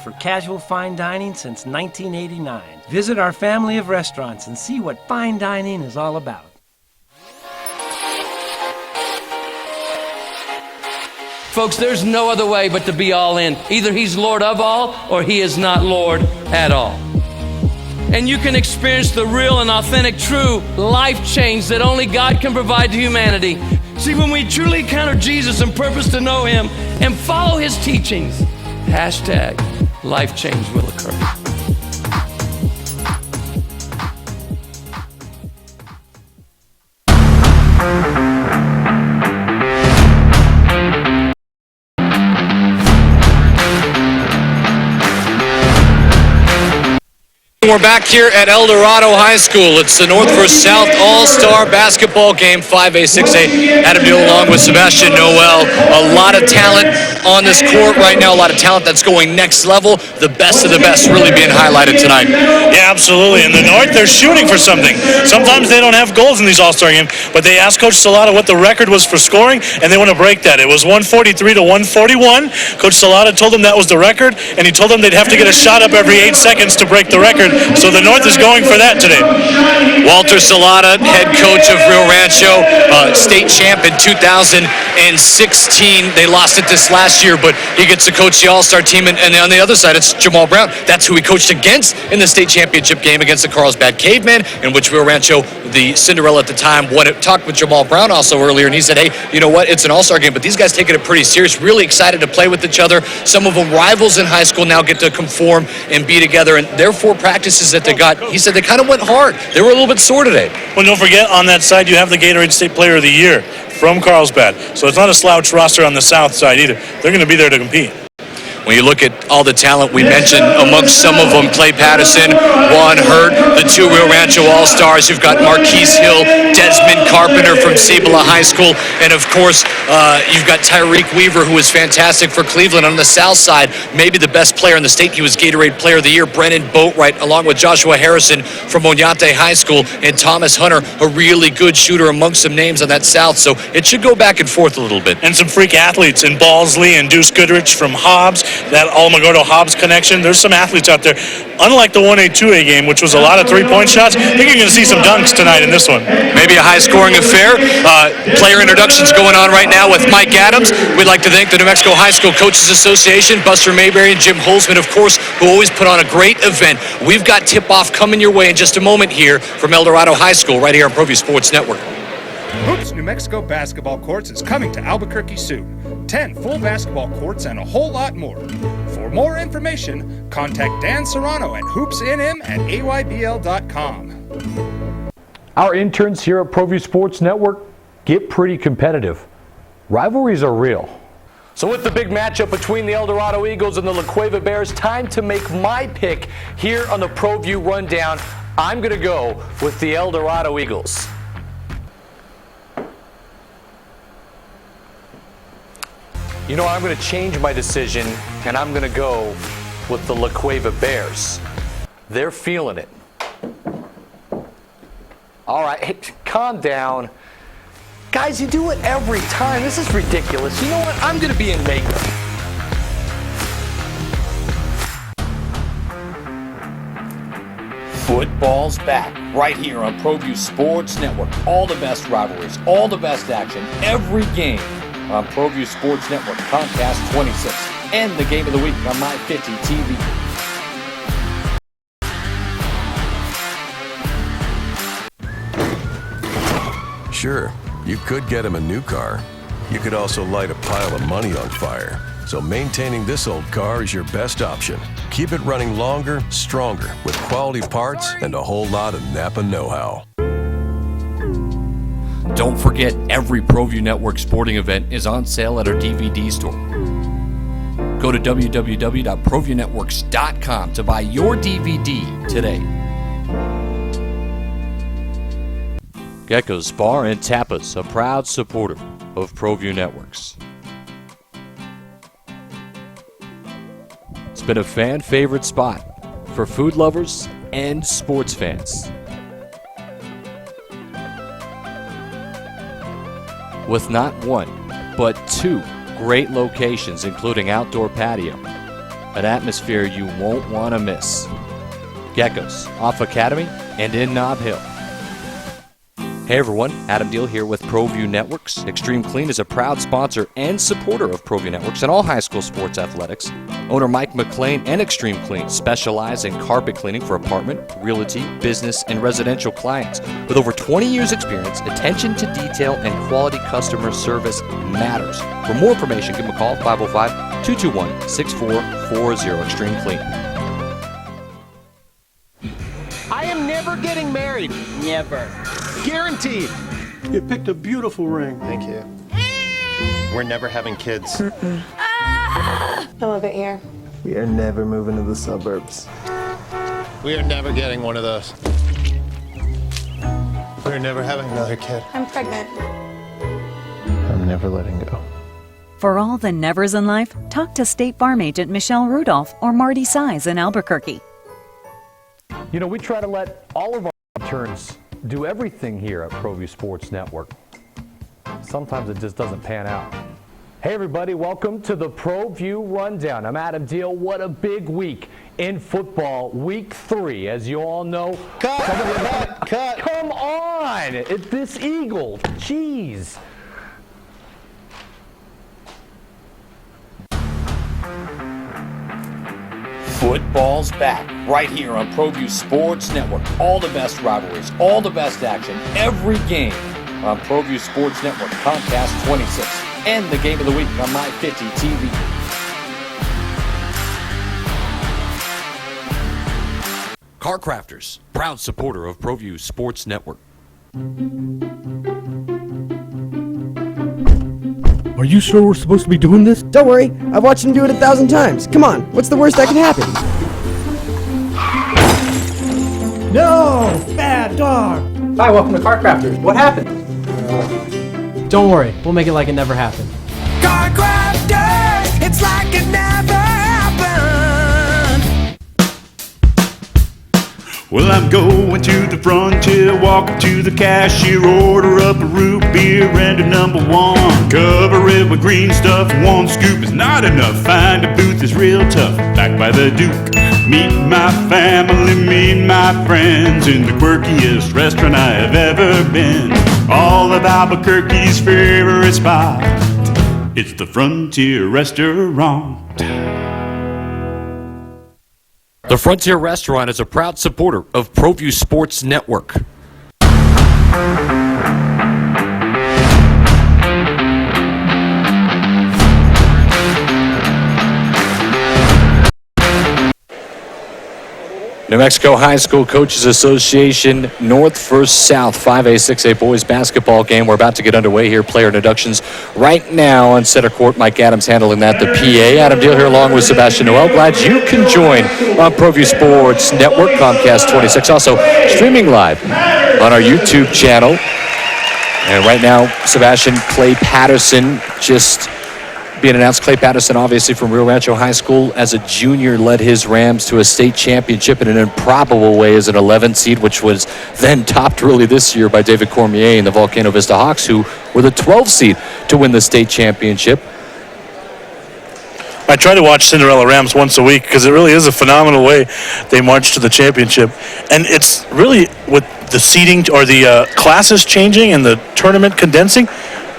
for casual fine dining since 1989. Visit our family of restaurants and see what fine dining is all about. Folks, there's no other way but to be all in. Either he's Lord of all or he is not Lord at all. And you can experience the real and authentic, true life change that only God can provide to humanity. See, when we truly encounter Jesus and purpose to know him and follow his teachings, hashtag life change will occur. We're back here at Eldorado High School. It's the North vs. South All-Star Basketball Game, 5A, 6A. Adam Deal along with Sebastian Noel. A lot of talent on this court right now, a lot of talent that's going next level. The best of the best really being highlighted tonight. Yeah, absolutely. In the North, they're shooting for something. Sometimes they don't have goals in these All-Star games, but they asked Coach Salata what the record was for scoring, and they want to break that. It was 143 to 141. Coach Salata told them that was the record, and he told them they'd have to get a shot up every 8 seconds to break the record. So the North is going for that today. Walter Salata, head coach of Rio Rancho, state champ in 2016. They lost it this last year, but he gets to coach the All-Star team. And on the other side, it's Jamal Brown. That's who he coached against in the state championship game against the Carlsbad Cavemen, in which Rio Rancho, the Cinderella at the time, talked with Jamal Brown also earlier, and he said, hey, you know what, it's an All-Star game, but these guys taking it pretty serious, really excited to play with each other. Some of them rivals in high school now get to conform and be together, and their 4 practices that they got, he said they kind of went hard. They were a little bit sore today. Well, don't forget, on that side, you have the Gatorade State Player of the Year from Carlsbad. So it's not a slouch roster on the south side either. They're going to be there to compete. When you look at all the talent we mentioned, amongst some of them, Clay Patterson, Juan Hurt, the 2 Rio Rancho All-Stars. You've got Marquise Hill, Desmond Carpenter from Cibola High School, and of course, you've got Tyreek Weaver, who is fantastic for Cleveland. On the south side, maybe the best player in the state. He was Gatorade Player of the Year, Brennan Boatwright, along with Joshua Harrison from Oñate High School, and Thomas Hunter, a really good shooter amongst some names on that south. So it should go back and forth a little bit. And some freak athletes in Balsley and Deuce Goodrich from Hobbs. That Alamogordo-Hobbs connection. There's some athletes out there. Unlike the 1A, 2A game, which was a lot of three-point shots, I think you're going to see some dunks tonight in this one. Maybe a high-scoring affair. Player introductions going on right now with Mike Adams. We'd like to thank the New Mexico High School Coaches Association, Buster Mayberry, and Jim Holzman, of course, who always put on a great event. We've got tip-off coming your way in just a moment here from Eldorado High School right here on Proview Sports Network. Hoops New Mexico Basketball Courts is coming to Albuquerque soon. 10 full basketball courts and a whole lot more. For more information, contact Dan Serrano at hoopsnm@aybl.com. Our interns here at Proview Sports Network get pretty competitive. Rivalries are real. So with the big matchup between the Eldorado Eagles and the La Cueva Bears, time to make my pick here on the Proview Rundown. I'm going to go with the Eldorado Eagles. You know, I'm going to change my decision, and I'm going to go with the La Cueva Bears. They're feeling it. All right, hey, calm down. Guys, you do it every time. This is ridiculous. You know what? I'm going to be in makeup. Football's back right here on Proview Sports Network. All the best rivalries, all the best action, every game on Proview Sports Network, Comcast 26, and the game of the week on My 50 TV. Sure, you could get him a new car. You could also light a pile of money on fire. So maintaining this old car is your best option. Keep it running longer, stronger, with quality parts and a whole lot of Napa know-how. Don't forget, every Proview Network sporting event is on sale at our DVD store. Go to www.proviewNetworks.com to buy your DVD today. Gecko's Bar and Tapas, a proud supporter of Proview Networks. It's been a fan-favorite spot for food lovers and sports fans. With not one, but 2 great locations, including outdoor patio, an atmosphere you won't want to miss. Geckos, off Academy and in Nob Hill. Hey everyone, Adam Deal here with Proview Networks. Extreme Clean is a proud sponsor and supporter of Proview Networks and all high school sports athletics. Owner Mike McLean and Extreme Clean specialize in carpet cleaning for apartment, realty, business, and residential clients. With over 20 years experience, attention to detail and quality customer service matters. For more information, give them a call, 505-221-6440, Extreme Clean. I am never getting married. Never. Guaranteed. You picked a beautiful ring. Thank you. We're never having kids. I love it here. We are never moving to the suburbs. We are never getting one of those. We're never having another kid. I'm pregnant. I'm never letting go. For all the nevers in life, talk to State Farm agent Michelle Rudolph or Marty Size in Albuquerque. You know, we try to let all of our interns do everything here at Proview Sports Network. Sometimes it just doesn't pan out. Hey everybody, welcome to the Proview Rundown. I'm Adam Deal. What a big week in football, week 3. As you all know, Cut. Come on, this Eagle, jeez. Football's back right here on Proview Sports Network. All the best rivalries, all the best action, every game on Proview Sports Network, Comcast 26, and the game of the week on My 50 TV. Car Crafters, proud supporter of Proview Sports Network. Are you sure we're supposed to be doing this? Don't worry, I've watched him do it 1,000 times. Come on, what's the worst that can happen? No! Bad dog! Hi, welcome to Car Crafters. What happened? Don't worry, we'll make it like it never happened. Car Crafters, it's like it never happened. Well, I'm going to the frontier, walk up to the cashier, order up a root beer and a number 1. Cover it with green stuff, 1 scoop is not enough. Find a booth is real tough, back by the Duke. Meet my family, meet my friends in the quirkiest restaurant I have ever been. All of Albuquerque's favorite spot, it's the Frontier Restaurant. The Frontier Restaurant is a proud supporter of Proview Sports Network. New Mexico High School Coaches Association North vs. South 5A, 6A boys basketball game. We're about to get underway here. Player introductions right now on center court. Mike Adams handling that. The PA. Adam Deal here along with Sebastian Noel. Glad you can join on Proview Sports Network, Comcast 26. Also streaming live on our YouTube channel. And right now, Sebastian Clay Patterson just being announced. Clay Patterson, obviously from Rio Rancho High School, as a junior led his Rams to a state championship in an improbable way as an 11 seed, which was then topped really this year by David Cormier and the Volcano Vista Hawks, who were the 12 seed to win the state championship. I try to watch Cinderella Rams once a week because it really is a phenomenal way they march to the championship. And it's really with the seeding or the classes changing and the tournament condensing,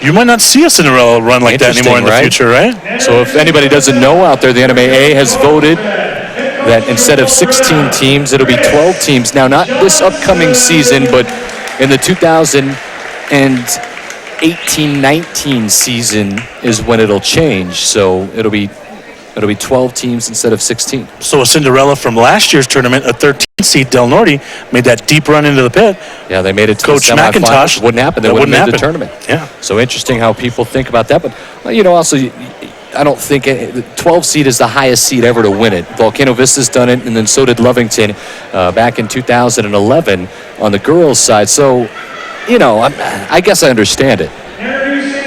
you might not see a Cinderella run like that anymore in the future, right? So if anybody doesn't know out there, the NMAA has voted that instead of 16 teams, it'll be 12 teams. Now, not this upcoming season, but in the 2018-19 season is when it'll change. So it'll be 12 teams instead of 16. So a Cinderella from last year's tournament, a 13 seed Del Norte, made that deep run into the pit. Yeah, they made it to Coach the semifinals. McIntosh Wouldn't happen. They wouldn't have made the tournament. Yeah. So interesting how people think about that. But, you know, also, I don't think the 12 seed is the highest seed ever to win it. Volcano Vista's done it, and then so did Lovington back in 2011 on the girls' side. So, you know, I guess I understand it.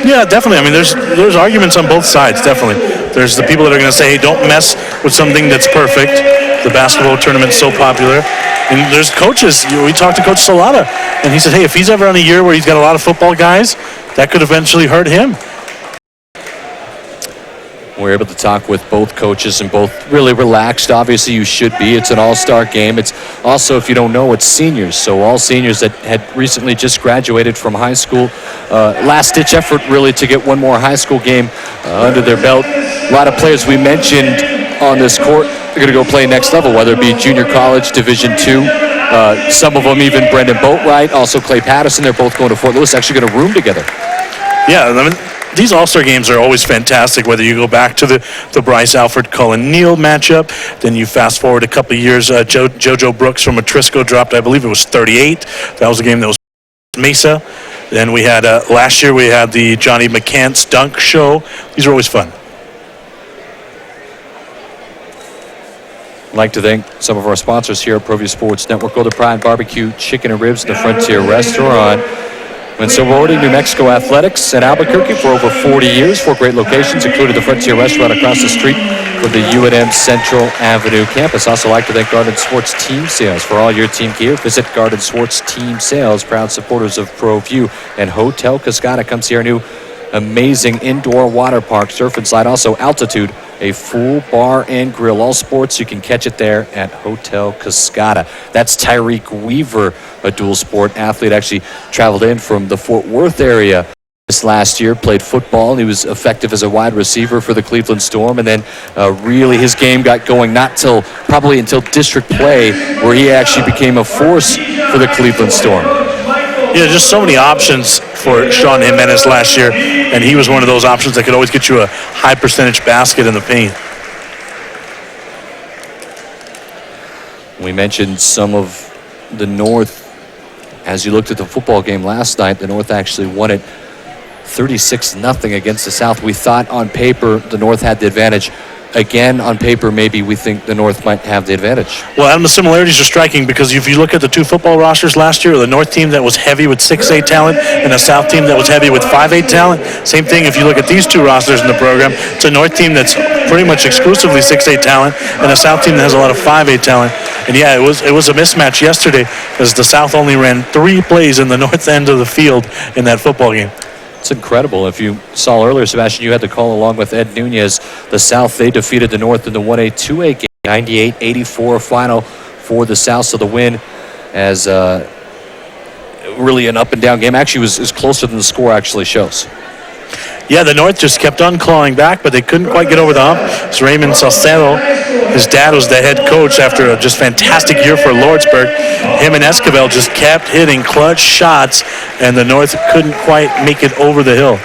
Yeah, definitely. I mean, there's arguments on both sides, definitely. There's the people that are going to say, hey, don't mess with something that's perfect. The basketball tournament's so popular. And there's coaches. We talked to Coach Salata, and he said, hey, if he's ever on a year where he's got a lot of football guys, that could eventually hurt him. We're able to talk with both coaches and both really relaxed. Obviously, you should be. It's an all-star game. It's also, if you don't know, it's seniors. So all seniors that had recently just graduated from high school. Last-ditch effort, really, to get one more high school game under their belt. A lot of players we mentioned on this court are going to go play next level, whether it be junior college, Division II. Some of them, even Brendan Boatwright, also Clay Patterson. They're both going to Fort Lewis, actually going to room together. Yeah, I mean, these All-Star games are always fantastic, whether you go back to the Bryce Alford Cullen Neal matchup, then you fast forward a couple of years, JoJo Brooks from Atrisco dropped, I believe it was 38. That was a game that was Mesa. Then we had, last year we had the Johnny McCants dunk show. These are always fun. I'd like to thank some of our sponsors here at Proview Sports Network. Golden Pride Barbecue, Chicken and Ribs, the Frontier Restaurant. And supporting New Mexico athletics in Albuquerque for over 40 years. 4 great locations, including the Frontier Restaurant across the street from the UNM Central Avenue campus. Also like to thank Garden Sports Team Sales for all your team gear. Visit Garden Sports Team Sales, proud supporters of Proview. And Hotel Cascada. Come see our new amazing indoor water park, surf and slide. Also Altitude, a full bar and grill. All sports, you can catch it there at Hotel Cascada. That's Tyreek Weaver, a dual sport athlete, actually traveled in from the Fort Worth area this last year, played football, and he was effective as a wide receiver for the Cleveland Storm, and then really his game got going probably until district play, where he actually became a force for the Cleveland Storm. Yeah, just so many options for Sean Jimenez last year, and he was one of those options that could always get you a high percentage basket in the paint. We mentioned some of the North. As you looked at the football game last night, the North actually won it 36-0 against the South. We thought on paper the North had the advantage. Again, on paper, maybe we think the North might have the advantage. Well, and the similarities are striking because if you look at the 2 football rosters last year, the North team that was heavy with 6'8 talent and a South team that was heavy with 5'8 talent. Same thing if you look at these 2 rosters in the program. It's a North team that's pretty much exclusively 6'8 talent and a South team that has a lot of 5'8 talent. And yeah, it was a mismatch yesterday because the South only ran 3 plays in the North end of the field in that football game. It's incredible. If you saw earlier, Sebastian, you had to call along with Ed Nunez. The South, they defeated the North in the 1A, 2A game, 98-84 final for the South. So the win as really an up-and-down game. Actually, was closer than the score actually shows. Yeah, the North just kept on clawing back, but they couldn't quite get over the hump. It's Raymond Salcedo. His dad was the head coach after a just fantastic year for Lordsburg. Him and Esquivel just kept hitting clutch shots, and the North couldn't quite make it over the hill.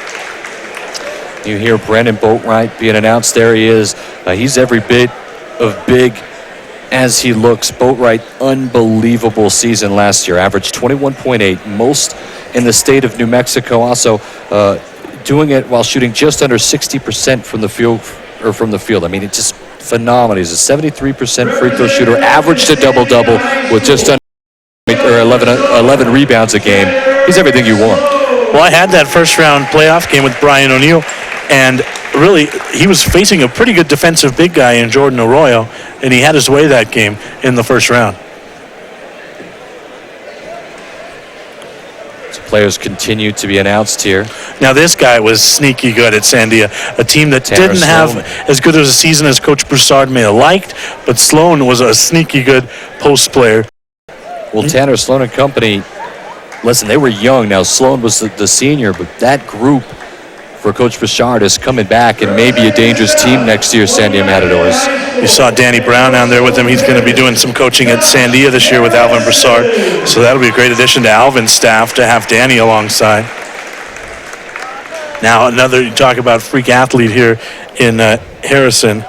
You hear Brendan Boatwright being announced. There he is. He's every bit of big as he looks. Boatwright, unbelievable season last year. Averaged 21.8, most in the state of New Mexico. Also, doing it while shooting just under 60% from the field. I mean, it's just phenomenal. He's a 73% free throw shooter, averaged a double-double with just under 11 rebounds a game. He's everything you want. Well, I had that first-round playoff game with Brian O'Neill, and really, he was facing a pretty good defensive big guy in Jordan Arroyo, and he had his way that game in the first round. Players continue to be announced here. Now, this guy was sneaky good at Sandia, a team that didn't have as good of a season as Coach Broussard may have liked, but Sloan was a sneaky good post player. Well, Tanner Sloan and company, listen, they were young. Now, Sloan was the senior, but that group for Coach Broussard is coming back and maybe a dangerous team next year, Sandia Matadors. You saw Danny Brown down there with him. He's going to be doing some coaching at Sandia this year with Alvin Broussard. So that'll be a great addition to Alvin's staff to have Danny alongside. Now you talk about freak athlete here in Harrison.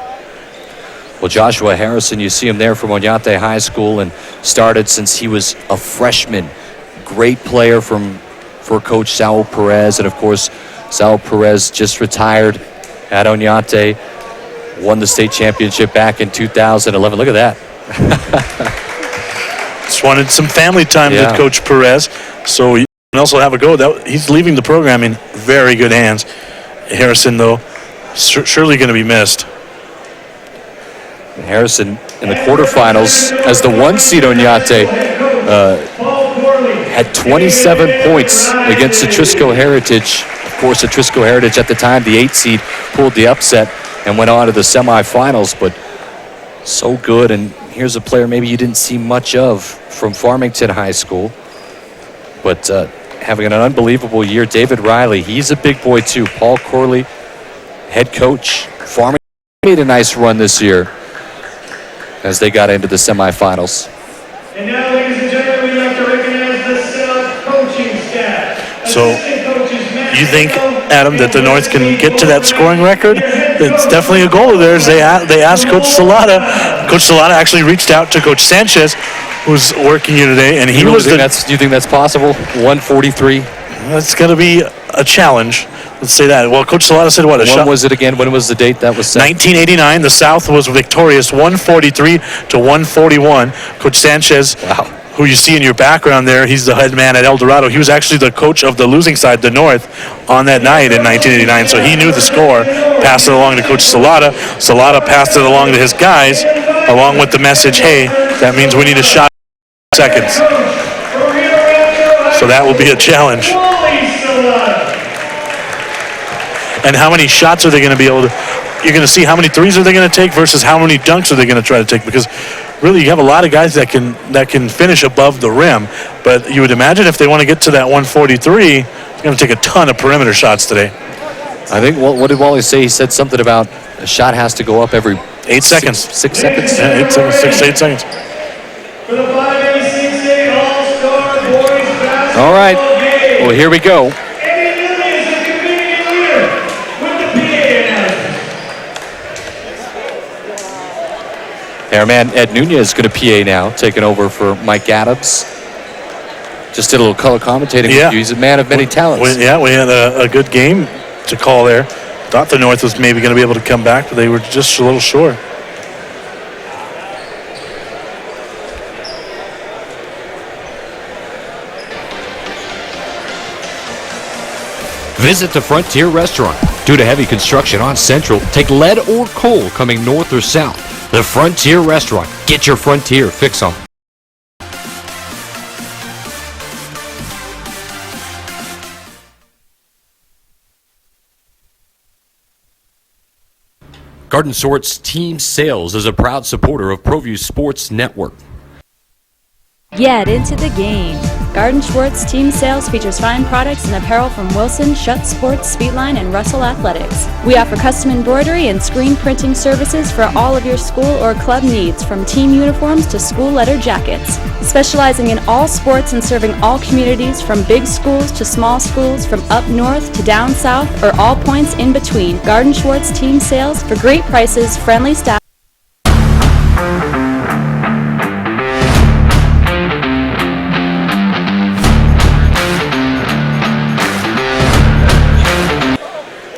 Well, Joshua Harrison, you see him there from Oñate High School and started since he was a freshman. Great player for Coach Saul Perez, and of course, Saul Perez just retired at Oñate, won the state championship back in 2011. Look at that. Just wanted some family time with Coach Perez, so he can also have a go. He's leaving the program in very good hands. Harrison, though, surely going to be missed. Harrison in the quarterfinals as the 1 seed Oñate had 27 points against Atrisco Heritage. Of course, Atrisco Heritage at the time, the 8 seed, pulled the upset and went on to the semifinals, but so good. And here's a player maybe you didn't see much of from Farmington High School, but having an unbelievable year. David Riley, he's a big boy too. Paul Corley, head coach. Farmington made a nice run this year as they got into the semifinals. And now, ladies and gentlemen, we'd like to recognize the South coaching staff. So, you think, Adam, that the North can get to that scoring record? It's definitely a goal of theirs. They asked Coach Salata. Coach Salata actually reached out to Coach Sanchez, who's working here today, and he was do you think that's possible? 143? That's going to be a challenge. Let's say that. Well, Coach Salata said what? When was it again? When was the date that was set? 1989. The South was victorious, 143 to 141. Coach Sanchez, who you see in your background there, he's the head man at Eldorado. He was actually the coach of the losing side, the North, on that night in 1989. So he knew the score, passed it along to Coach Salata. Salata passed it along to his guys, along with the message, hey, that means we need a shot in seconds. So that will be a challenge. And how many shots are they going to be able to, you're going to see how many threes are they going to take versus how many dunks are they going to try to take, because really you have a lot of guys that can finish above the rim, but you would imagine if they want to get to that 143, they're going to take a ton of perimeter shots today. I think, what did Wally say? He said something about a shot has to go up every 8 seconds. 6 seconds? Yeah, 8 seconds, 6 to 8 seconds. For the 5A6A All-Star Boys Basketball All right, well, here we go. Our man Ed Nunez is going to PA now, taking over for Mike Adams. Just did a little color commentating with you. He's a man of many talents. We had a good game to call there. Thought the North was maybe going to be able to come back, but they were just a little short. Visit the Frontier Restaurant. Due to heavy construction on Central, take lead or coal coming north or south. The Frontier Restaurant. Get your Frontier fix on. Garden Sort's Team Sales is a proud supporter of Proview Sports Network. Get into the game. Garden Schwartz Team Sales features fine products and apparel from Wilson, Schutt Sports, Speedline, and Russell Athletics. We offer custom embroidery and screen printing services for all of your school or club needs, from team uniforms to school letter jackets. Specializing in all sports and serving all communities, from big schools to small schools, from up north to down south, or all points in between. Garden Schwartz Team Sales for great prices, friendly staff.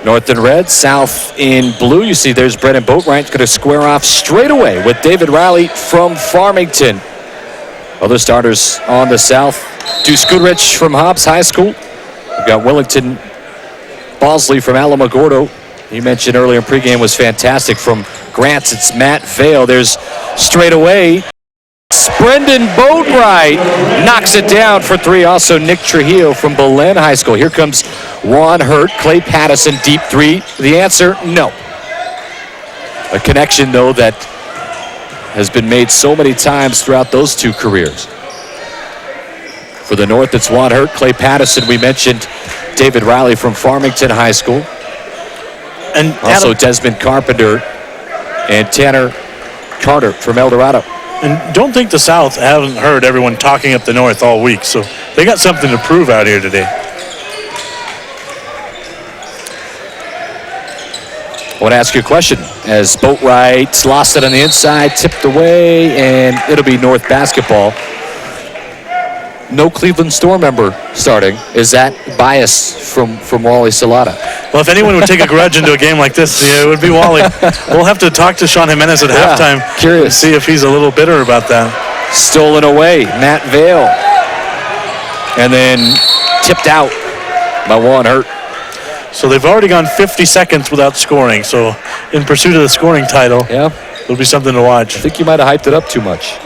North in red, South in blue. You see there's Brennan Boatwright going to square off straight away with David Riley from Farmington. Other starters on the South, Deuce Goodrich from Hobbs High School. We've got Wellington Bosley from Alamogordo. You mentioned earlier in pregame was fantastic. From Grants, it's Matt Vale. There's straight away. Brendan Boatwright knocks it down for three. Also Nick Trujillo from Belen High School. Here comes Juan Hurt, Clay Patterson, deep three. The answer, no. A connection, though, that has been made so many times throughout those two careers. For the North, it's Juan Hurt, Clay Patterson. We mentioned David Riley from Farmington High School. And also Desmond Carpenter and Tanner Carter from Eldorado. And don't think the South haven't heard everyone talking up the North all week, so they got something to prove out here today. I want to ask you a question. As Boatwright lost it on the inside, tipped away, and it'll be North basketball. No Cleveland Storm member starting. Is that bias from Wally Salata? Well, if anyone would take a grudge into a game like this, it would be Wally. We'll have to talk to Sean Jimenez at halftime. Curious. See if he's a little bitter about that. Stolen away, Matt Vale. And then tipped out by Juan Hurt. So they've already gone 50 seconds without scoring. So in pursuit of the scoring title, it'll be something to watch. I think you might have hyped it up too much.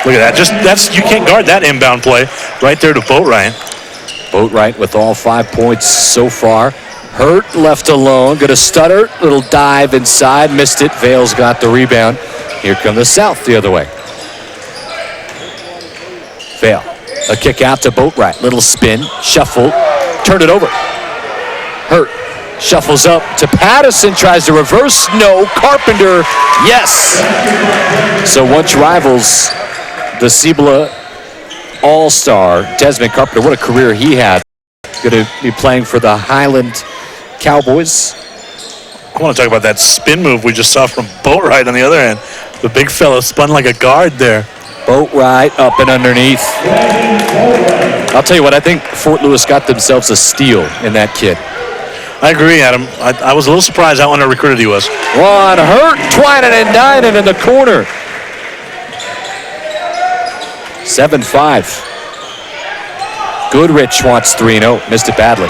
Look at that. You can't guard that inbound play right there to Boatwright. Boatwright with all 5 points so far. Hurt left alone, gonna stutter, little dive inside, missed it. Vale's got the rebound. Here come the South the other way. Vale, a kick out to Boatwright, little spin, shuffle, turn it over. Hurt shuffles up to Patterson, tries to reverse, no. Carpenter, yes. So once rivals the Cibola All-Star, Desmond Carpenter, what a career he had. Going to be playing for the Highland Cowboys. I want to talk about that spin move we just saw from Boatwright on the other end. The big fella spun like a guard there. Boatwright up and underneath. I'll tell you what, I think Fort Lewis got themselves a steal in that kid. I agree, Adam. I was a little surprised how under-recruited he was. One Hurt, twining and dining in the corner. 7-5. Goodrich wants 3-0. Missed it badly.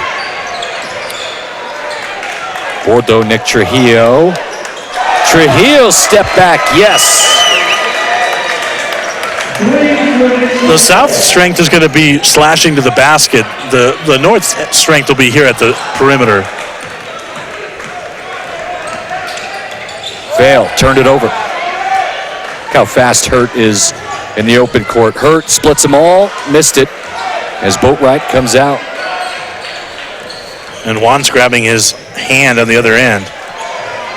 Bordeaux, Nick Trujillo. Trujillo step back, yes. The South's strength is going to be slashing to the basket. The North's strength will be here at the perimeter. Vale turned it over. Look how fast Hurt is in the open court. Hurt splits them all, missed it as Boatwright comes out. And Juan's grabbing his hand on the other end.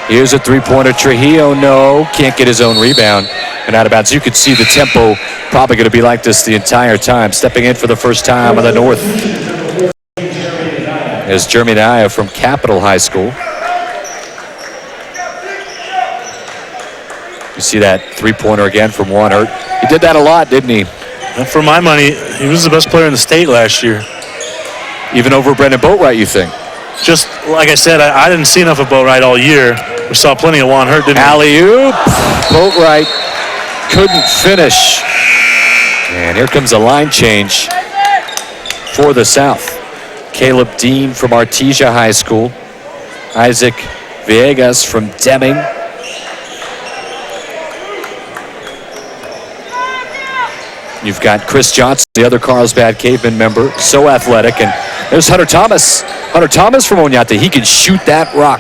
Here's a three-pointer. Trujillo, no, can't get his own rebound and out of bounds. You could see the tempo probably going to be like this the entire time. Stepping in for the first time on the North is Jeremy Naya from Capital High School. You see that three-pointer again from Juan Hurt. He did that a lot, didn't he? And for my money, he was the best player in the state last year. Even over Brendan Boatwright, you think? Just like I said, I didn't see enough of Boatwright all year. We saw plenty of Juan Hurt, didn't we? Alley-oop. Boatwright couldn't finish. And here comes a line change for the South. Caleb Dean from Artesia High School. Isaac Villegas from Deming. You've got Chris Johnson, the other Carlsbad Caveman member, so athletic. And there's Hunter Thomas. Hunter Thomas from Oñate. He can shoot that rock.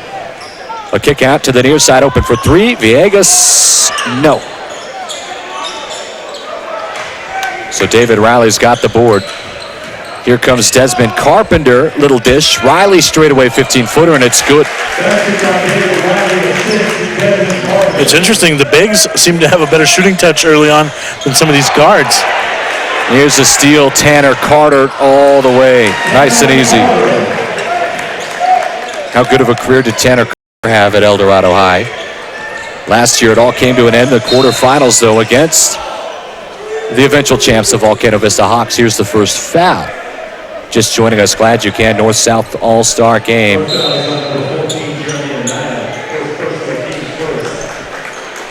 A kick out to the near side, open for three. Villegas, no. So David Riley's got the board. Here comes Desmond Carpenter, little dish. Riley straight away 15-footer, and it's good. It's interesting, the bigs seem to have a better shooting touch early on than some of these guards. Here's a steal, Tanner Carter all the way. Nice and easy. How good of a career did Tanner Carter have at Eldorado High? Last year it all came to an end in the quarterfinals, though, against the eventual champs, the Volcano Vista Hawks. Here's the first foul. Just joining us, glad you can. North-South All-Star game.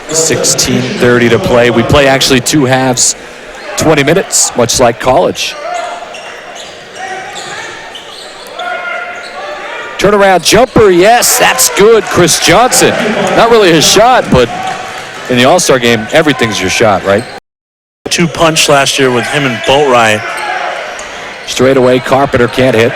16:30 to play. We play actually two halves, 20 minutes, much like college. Turnaround jumper, yes, that's good. Chris Johnson. Not really his shot, but in the All-Star game, everything's your shot, right? Two punch last year with him and Boatwright. Straight away, Carpenter can't hit.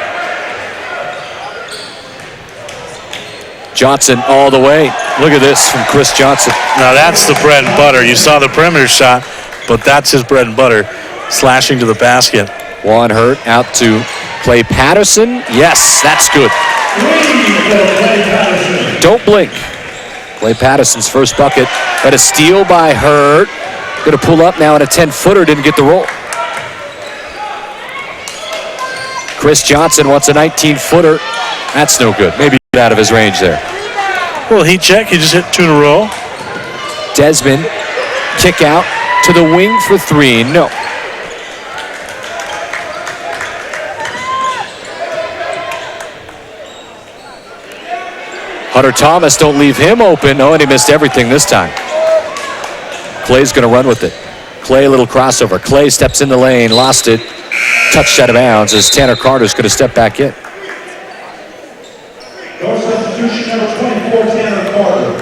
Johnson all the way. Look at this from Chris Johnson. Now that's the bread and butter. You saw the perimeter shot, but that's his bread and butter, slashing to the basket. Juan Hurt out to Clay Patterson. Yes, that's good. Don't blink. Clay Patterson's first bucket, but a steal by Hurt. Going to pull up now at a 10-footer, didn't get the roll. Chris Johnson wants a 19-footer. That's no good. Maybe get out of his range there. Well, heat check. He just hit two in a row. Desmond, kick out to the wing for three. No. Hunter Thomas, don't leave him open. Oh, and he missed everything this time. Clay's going to run with it. Clay, a little crossover. Clay steps in the lane, lost it. Touched out of bounds as Tanner Carter's going to step back in.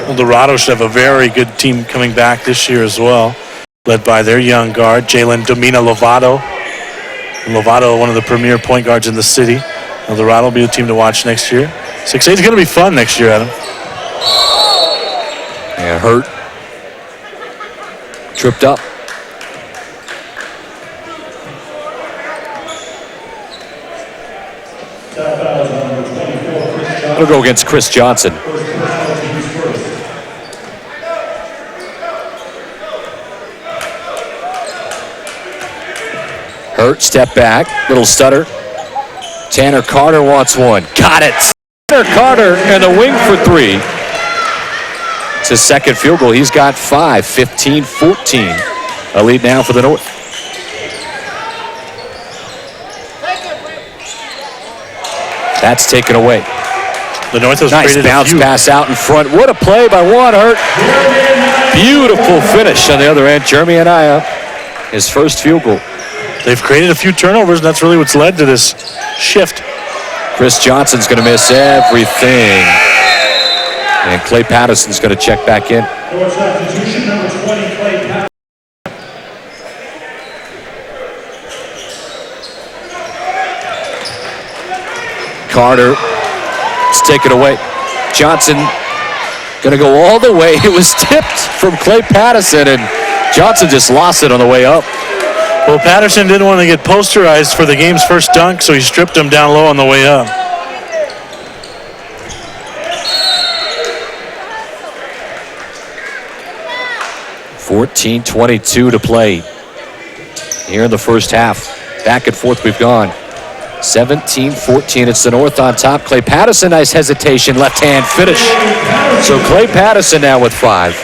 Eldorado should have a very good team coming back this year as well, led by their young guard, Jalen Domina Lovato. Lovato, one of the premier point guards in the city. Eldorado will be a team to watch next year. 6A is going to be fun next year, Adam. And Hurt tripped up. It'll go against Chris Johnson. Hurt, step back, little stutter. Tanner Carter wants one. Got it. Tanner Carter and the wing for three. It's his second field goal. He's got 5, 15-14. A lead now for the North. That's taken away. The North has nice bounce pass out in front. What a play by Juan Hurt. Beautiful finish on the other end. Jeremy Anaya, his first field goal. They've created a few turnovers, and that's really what's led to this shift. Chris Johnson's going to miss everything. And Clay Patterson's going to check back in. Carter, it's taken away. Johnson going to go all the way. It was tipped from Clay Patterson, and Johnson just lost it on the way up. Well, Patterson didn't want to get posterized for the game's first dunk, so he stripped him down low on the way up. $14:22 to play here in the first half. Back and forth we've gone. 17-14. It's the North on top. Clay Patterson, nice hesitation, left hand finish. So Clay Patterson now with 5.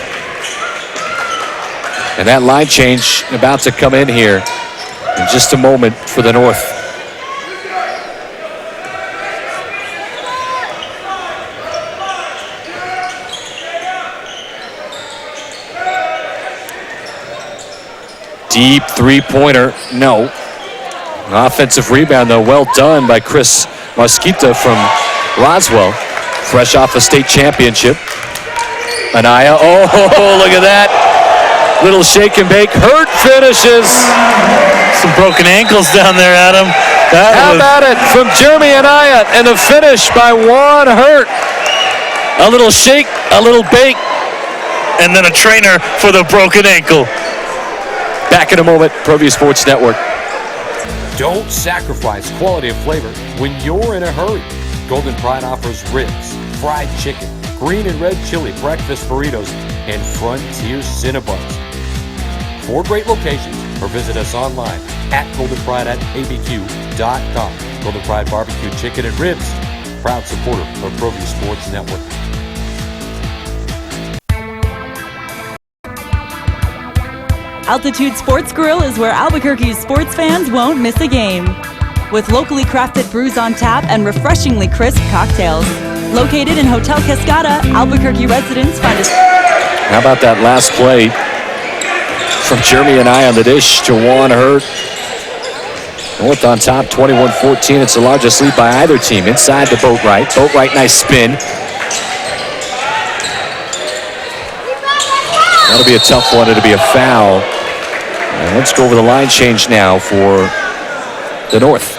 And that line change about to come in here in just a moment for the North. Deep three-pointer, no. Offensive rebound, though, well done by Chris Mosquita from Roswell, fresh off a state championship. Anaya, oh, look at that. Little shake and bake. Hurt finishes. Some broken ankles down there, Adam. How about it from Jeremy Anaya, and the finish by Juan Hurt. A little shake, a little bake. And then a trainer for the broken ankle. Back in a moment, Proview Sports Network. Don't sacrifice quality of flavor when you're in a hurry. Golden Pride offers ribs, fried chicken, green and red chili breakfast burritos, and Frontier Cinnabons. 4 great locations, or visit us online at goldenpride@abq.com. Golden Pride Barbecue Chicken and Ribs, proud supporter of Proview Sports Network. Altitude Sports Grill is where Albuquerque's sports fans won't miss a game. With locally crafted brews on tap and refreshingly crisp cocktails. Located in Hotel Cascada, Albuquerque residents find us. How about that last play from Jeremy Anaya on the dish to Juan Hurt? North on top, 21-14. It's the largest lead by either team. Inside the boat right. Boat right, nice spin. That'll be a tough one. It'll be a foul. And let's go over the line change now for the North.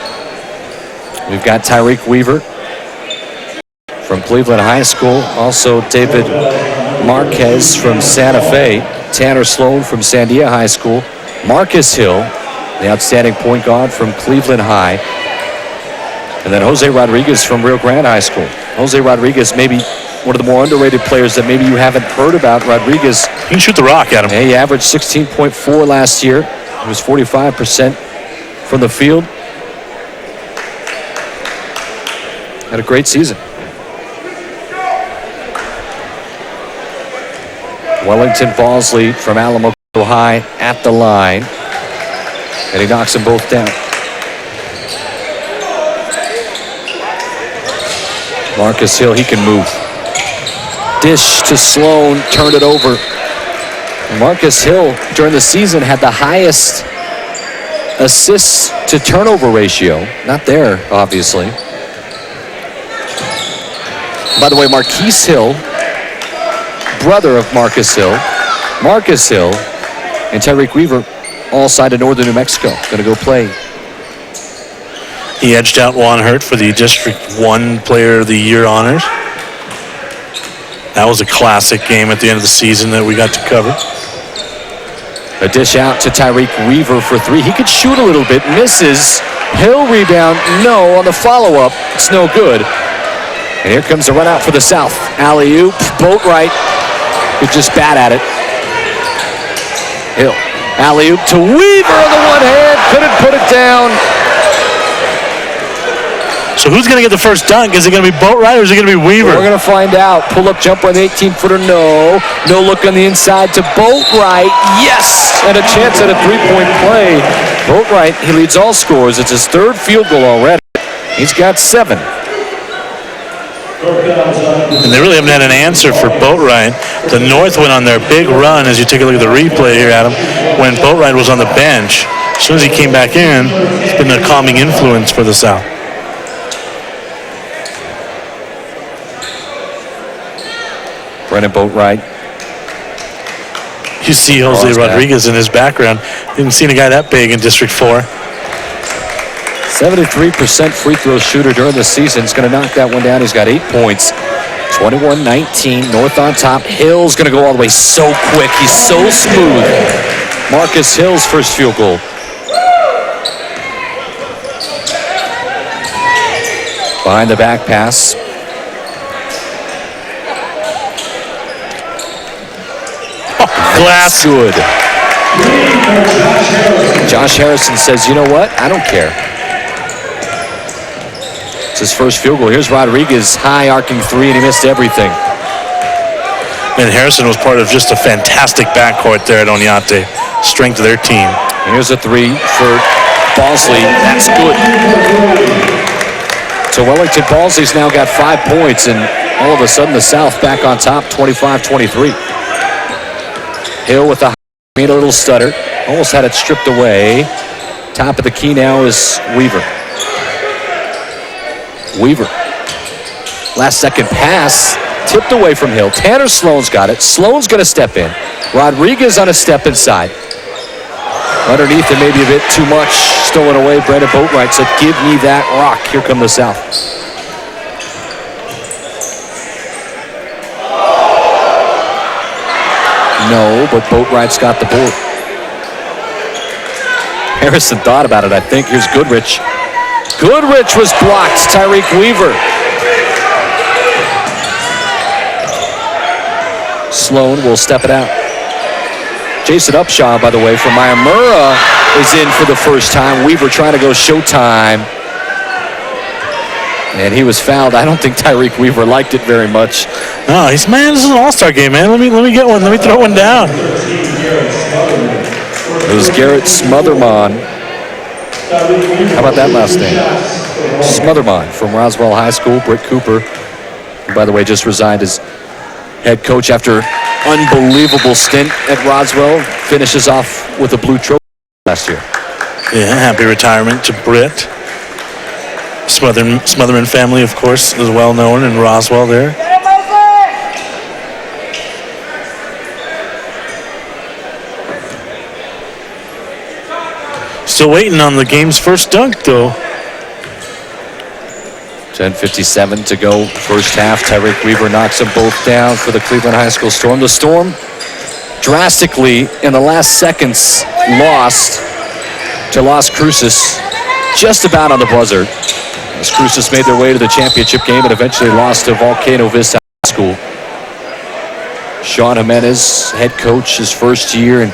We've got Tyreek Weaver from Cleveland High School. Also David Marquez from Santa Fe. Tanner Sloan from Sandia High School. Marcus Hill, the outstanding point guard from Cleveland High. And then Jose Rodriguez from Rio Grande High School. Jose Rodriguez, maybe one of the more underrated players that maybe you haven't heard about. Rodriguez. He can shoot the rock at him. Yeah, he averaged 16.4 last year. It was 45% from the field. Had a great season. Wellington Bosley from Alamo High at the line. And he knocks them both down. Marcus Hill, he can move. Dish to Sloan, turned it over. Marcus Hill, during the season, had the highest assists to turnover ratio. Not there, obviously. By the way, Marquise Hill, brother of Marcus Hill, and Tyreek Weaver, all signed to northern New Mexico. Going to go play He edged out Juan Hurt for the District 1 Player of the Year honors. That was a classic game at the end of the season that we got to cover. A dish out to Tyreek Weaver for three. He could shoot a little bit, misses. Hill rebound, no. On the follow-up, it's no good. And here comes the run out for the South. Alley-oop, Boatwright could just bat at it. Hill, alley-oop to Weaver on the one hand, couldn't put it down. So who's going to get the first dunk? Is it going to be Boatwright or is it going to be Weaver? We're going to find out. Pull-up jumper on the 18-footer, no. No look on the inside to Boatwright, yes! And a chance at a three-point play. Boatwright, he leads all scorers. It's his third field goal already. He's got 7. And they really haven't had an answer for Boatwright. The North went on their big run, as you take a look at the replay here, Adam, when Boatwright was on the bench. As soon as he came back in, it's been a calming influence for the South. Brennan Boatwright. You see Jose Rodriguez in his background. Didn't see a guy that big in District 4. 73% free throw shooter during the season. He's going to knock that one down. He's got 8 points. 21-19. North on top. Hill's going to go all the way so quick. He's so smooth. Marcus Hill's first field goal. Behind the back pass. Glass. Good. Josh Harrison says, you know what? I don't care. It's his first field goal. Here's Rodriguez, high arcing three, and he missed everything. And Harrison was part of just a fantastic backcourt there at Oñate. Strength of their team. Here's a three for Balsley. That's good. So Wellington Balsley's now got 5 points, and all of a sudden the South back on top, 25-23. Hill with the made a little stutter. Almost had it stripped away. Top of the key now is Weaver. Weaver. Last second pass. Tipped away from Hill. Tanner Sloan's got it. Sloan's going to step in. Rodriguez on a step inside. Underneath it, maybe a bit too much. Stolen away. Brendan Boatwright said, give me that rock. Here come the South. No, but Boatwright's got the board. Harrison thought about it, I think. Here's Goodrich. Goodrich was blocked. Tyreek Weaver. Sloan will step it out. Jason Upshaw, by the way, from Mayamura is in for the first time. Weaver trying to go showtime. And he was fouled. I don't think Tyreek Weaver liked it very much. No, he's, man, this is an all-star game, man. Let me get one. Let me throw one down. It was Garrett Smotherman. How about that last name? Smotherman from Roswell High School. Britt Cooper, who, by the way, just resigned as head coach after unbelievable stint at Roswell. Finishes off with a blue trophy last year. Yeah, happy retirement to Britt. Smotherman family, of course, is well known in Roswell there. Still waiting on the game's first dunk, though. 10:57 to go, first half. Tyreek Weaver knocks them both down for the Cleveland High School Storm. The Storm drastically, in the last seconds, lost to Las Cruces, just about on the buzzer. Las Cruces made their way to the championship game and eventually lost to Volcano Vista High School. Sean Jimenez, head coach, his first year, and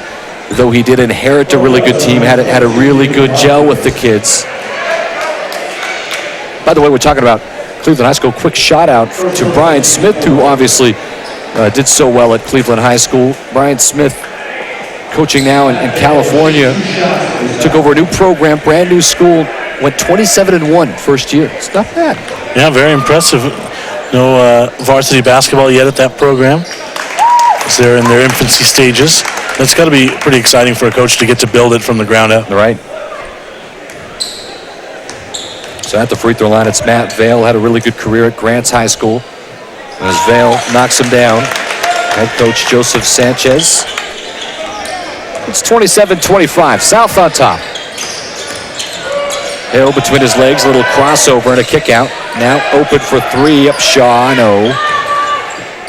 though he did inherit a really good team, had a really good gel with the kids. By the way, we're talking about Cleveland High School. Quick shout out to Brian Smith, who obviously did so well at Cleveland High School. Brian Smith, coaching now in California, took over a new program, brand new school, went 27-1 first year. It's not bad. Yeah, very impressive. No varsity basketball yet at that program, as they're in their infancy stages. That's got to be pretty exciting for a coach to get to build it from the ground up. Right. So at the free throw line, it's Matt Vale. Had a really good career at Grants High School. And as Vale knocks him down, head coach Joseph Sanchez. It's 27-25. South on top. Hill between his legs, a little crossover and a kick out. Now open for three, up Shaw, no.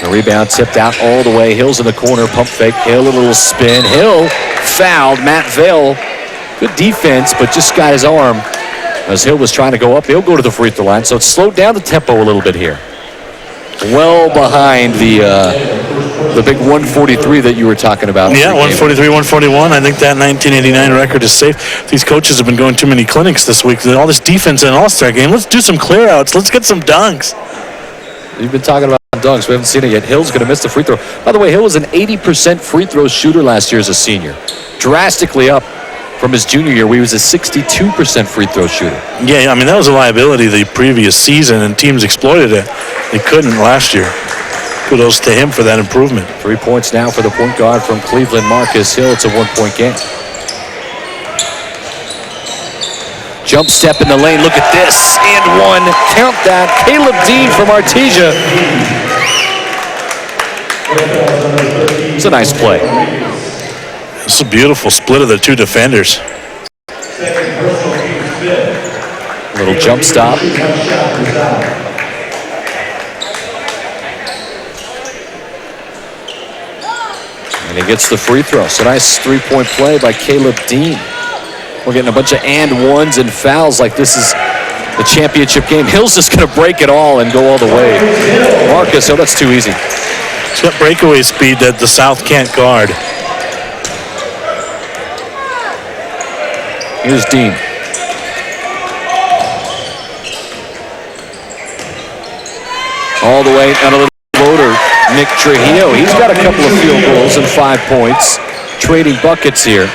The rebound tipped out all the way. Hill's in the corner, pump fake. Hill, a little spin. Hill fouled Matt Vale. Good defense, but just got his arm as Hill was trying to go up. He'll go to the free throw line, so it slowed down the tempo a little bit here. Well behind the big 143 that you were talking about. Yeah, 143, 141. I think that 1989 record is safe. These coaches have been going too many clinics this week. All this defense in an all-star game. Let's do some clear-outs. Let's get some dunks. You've been talking about dunks. We haven't seen it yet. Hill's going to miss the free throw. By the way, Hill was an 80% free throw shooter last year as a senior. Drastically up from his junior year, where he was a 62% free throw shooter. Yeah, I mean, that was a liability the previous season, and teams exploited it. They couldn't last year. Kudos to him for that improvement. 3 points now for the point guard from Cleveland, Marcus Hill. It's a 1-point game. Jump step in the lane. Look at this. And one. Count that. Caleb Dean from Artesia. It's a nice play. It's a beautiful split of the two defenders. Little jump stop. And he gets the free throw. So nice three-point play by Caleb Dean. We're getting a bunch of and ones and fouls like this is the championship game. Hill's just going to break it all and go all the way. Marcus, oh, that's too easy. He's got breakaway speed that the South can't guard. Here's Dean. All the way, and a little floater. Nick Trujillo, he's got a couple of field goals and 5 points. Trading buckets here.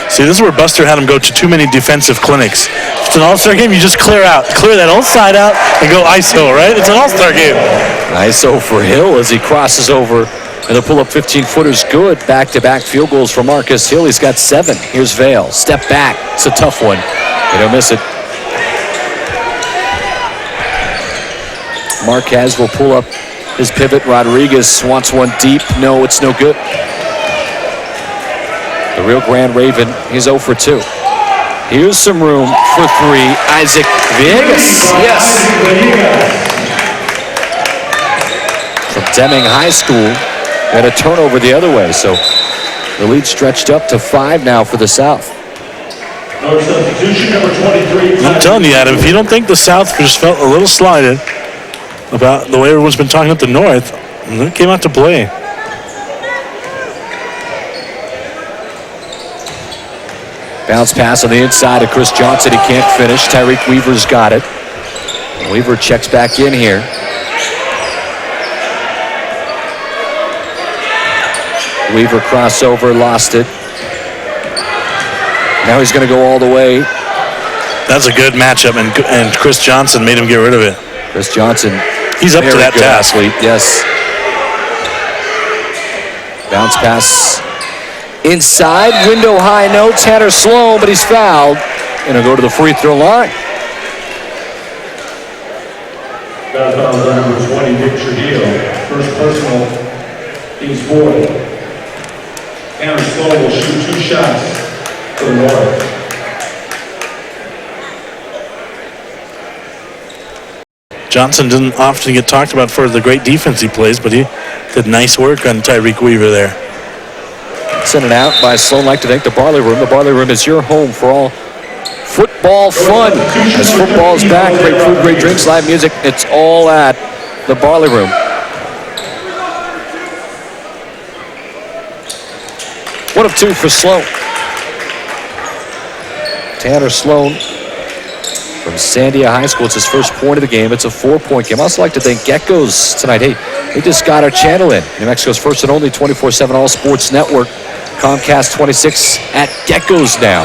See, this is where Buster had him go to too many defensive clinics. If it's an all-star game, you just clear out. Clear that whole side out and go ISO, right? It's an all-star game. ISO for Hill as he crosses over. And the pull-up 15-footer's good. Back-to-back field goals for Marcus Hill. He's got 7. Here's Vale. Step back. It's a tough one. They don't miss it. Marquez will pull up his pivot. Rodriguez wants one deep. No, it's no good. The Rio Grande Raven, he's 0 for 2. Here's some room for 3. Isaac Villegas. Yes. From Deming High School. Got a turnover the other way, so the lead stretched up to 5 now for the South. I'm telling you, Adam, if you don't think the South just felt a little slighted about the way everyone's been talking about the North, it came out to play. Bounce pass on the inside to Chris Johnson. He can't finish. Tyreek Weaver's got it. Weaver checks back in here. Weaver crossover, lost it. Now he's going to go all the way. That's a good matchup, and Chris Johnson made him get rid of it. Chris Johnson, he's up to that task. Athlete, yes. Bounce pass inside, window high, no. Tanner Sloan, but he's fouled. And he'll go to the free throw line. Number 20, Nick Trujillo. First personal, team's 4. Tanner Sloan will shoot 2 shots for the North. Johnson didn't often get talked about for the great defense he plays, but he did nice work on Tyreek Weaver there. Sent it out by Sloan. Like to thank the Barley Room. The Barley Room is your home for all football fun. As football's back, great food, great drinks, live music. It's all at the Barley Room. One of 2 for Sloan. Tanner Sloan from Sandia High School. It's his first point of the game. It's a 4-point game. I also like to thank Geckos tonight. Hey, we just got our channel in. New Mexico's first and only 24/7 All Sports Network. Comcast 26 at Geckos now.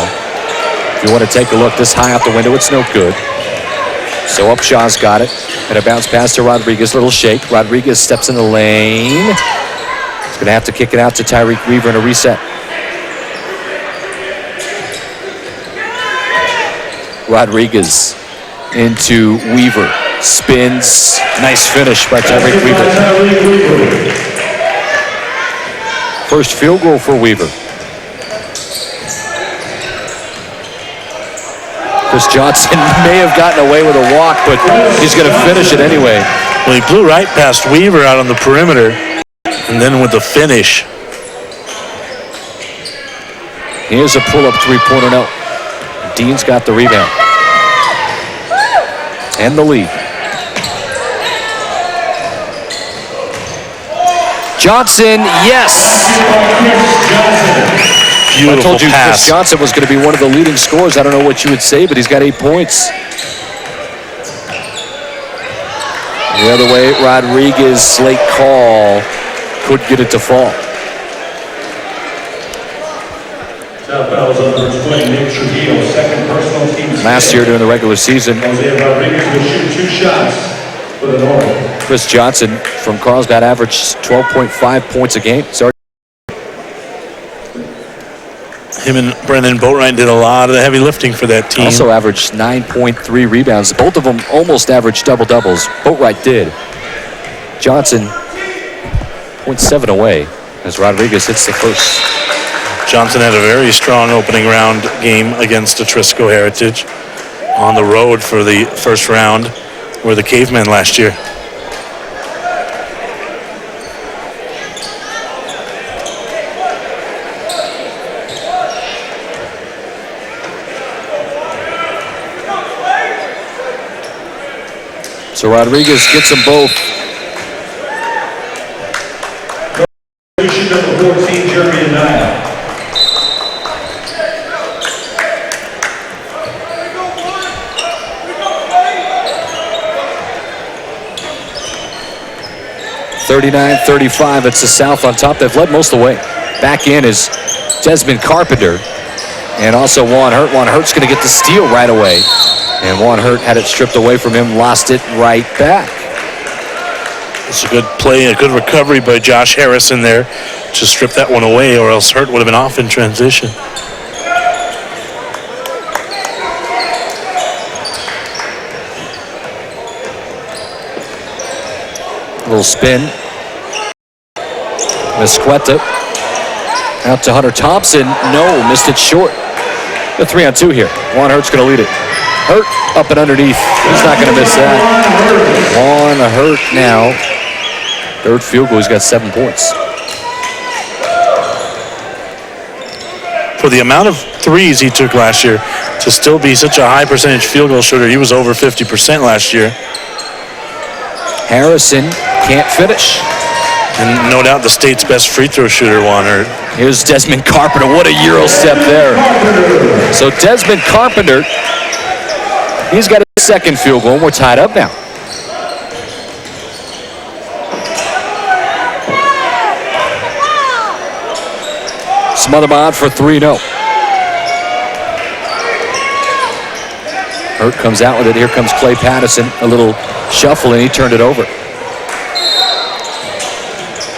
If you want to take a look this high out the window, it's no good. So Upshaw's got it. And a bounce pass to Rodriguez. Little shake. Rodriguez steps in the lane. He's going to have to kick it out to Tyreek Weaver in a reset. Rodriguez into Weaver. Spins. Nice finish by Tyreek Weaver. First field goal for Weaver. Chris Johnson may have gotten away with a walk, but he's going to finish it anyway. Well, he blew right past Weaver out on the perimeter, and then with the finish. Here's a pull-up three-pointer. No. Dean's got the rebound. And the lead. Johnson, yes! Beautiful I told you pass. Chris Johnson was going to be one of the leading scorers. I don't know what you would say, but he's got 8 points. The other way, Rodriguez, slate call. Could get it to fall. Last year during the regular season, Chris Johnson from Carlsbad averaged 12.5 points a game. Sorry. Him and Brendan Boatwright did a lot of the heavy lifting for that team. Also averaged 9.3 rebounds. Both of them almost averaged double-doubles. Boatwright did. Johnson, 0.7 away as Rodriguez hits the first. Johnson had a very strong opening round game against Atrisco Heritage on the road for the first round. Were the Cavemen last year. So Rodriguez gets them both. Number 14, Jeremy Anaya. (39-35). It's the South on top. They've led most of the way. Back in is Desmond Carpenter and also Juan Hurt. Juan Hurt's going to get the steal right away. And Juan Hurt had it stripped away from him, lost it right back. It's a good play, a good recovery by Josh Harrison there to strip that one away, or else Hurt would have been off in transition. A little spin. Mesquita out to Hunter Thompson. No, missed it short. The 3-on-2 here. Juan Hurt's going to lead it. Hurt up and underneath. He's not going to miss that. Juan Hurt now. Third field goal. He's got 7 points. For the amount of threes he took last year, to still be such a high percentage field goal shooter, he was over 50% last year. Harrison can't finish. And no doubt the state's best free throw shooter, Juan Hurt. Here's Desmond Carpenter. What a Euro step there. So Desmond Carpenter, he's got a second field goal, and we're tied up now. Smothermon for 3-0. Hurt comes out with it. Here comes Clay Patterson. A little shuffle, and he turned it over.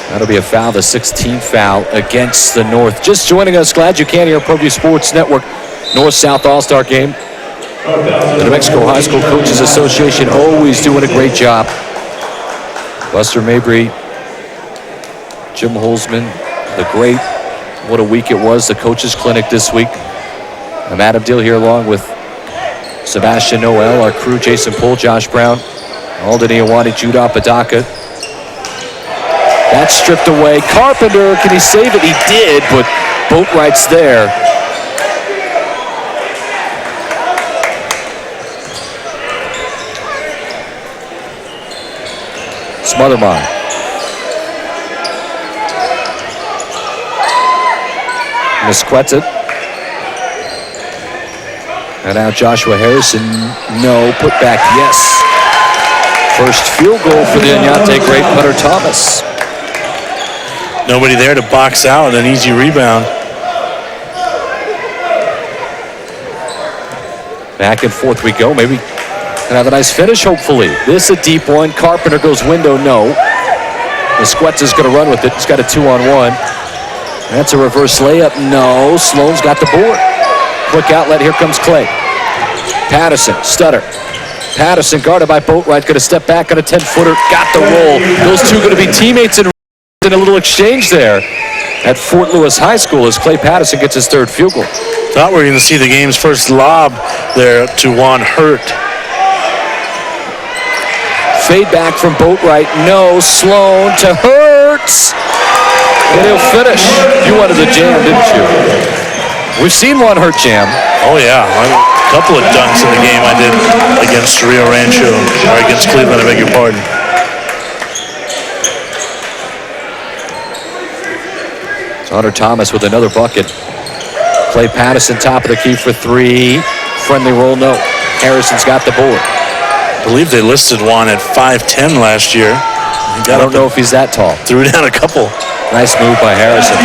That'll be a foul, the 16th foul against the North. Just joining us, glad you can here on Proview Sports Network. North-South All-Star Game. The New Mexico High School Coaches Association always doing a great job. Buster Mabry, Jim Holzman, the great. What a week it was, the Coaches Clinic this week. I'm Adam Deal here along with Sebastian Noel, our crew, Jason Poole, Josh Brown, Alden Iawani, Judah Padaka. That's stripped away. Carpenter, can he save it? He did, but Boatwright's there. Smothermon. Mesquita. And now Joshua Harrison. No, put back, yes. First field goal for the Oñate great Hunter Thomas. Nobody there to box out, an easy rebound. Back and forth we go. Maybe can have a nice finish, hopefully. This a deep one. Carpenter goes window, no. Mesquita's going to run with it. He's got a 2-on-1. That's a reverse layup, no. Sloan's got the board. Quick outlet, here comes Clay. Patterson, stutter. Patterson guarded by Boatwright, going to step back on a 10-footer. Got the roll. Those two going to be teammates in a little exchange there. at Fort Lewis High School as Clay Patterson gets his third field goal. Thought we were going to see the game's first lob there to Juan Hurt. Fade back from Boatwright. No. Sloan to Hurts. And he'll finish. You wanted the jam, didn't you? We've seen Juan Hurt jam. Oh, yeah. A couple of dunks in the game I did against Rio Rancho, or against Cleveland, I beg your pardon. So Hunter Thomas with another bucket. Clay Patterson, top of the key for three. Friendly roll, no. Harrison's got the board. I believe they listed Juan at 5'10" last year. I don't know if he's that tall. Threw down a couple. Nice move by Harrison.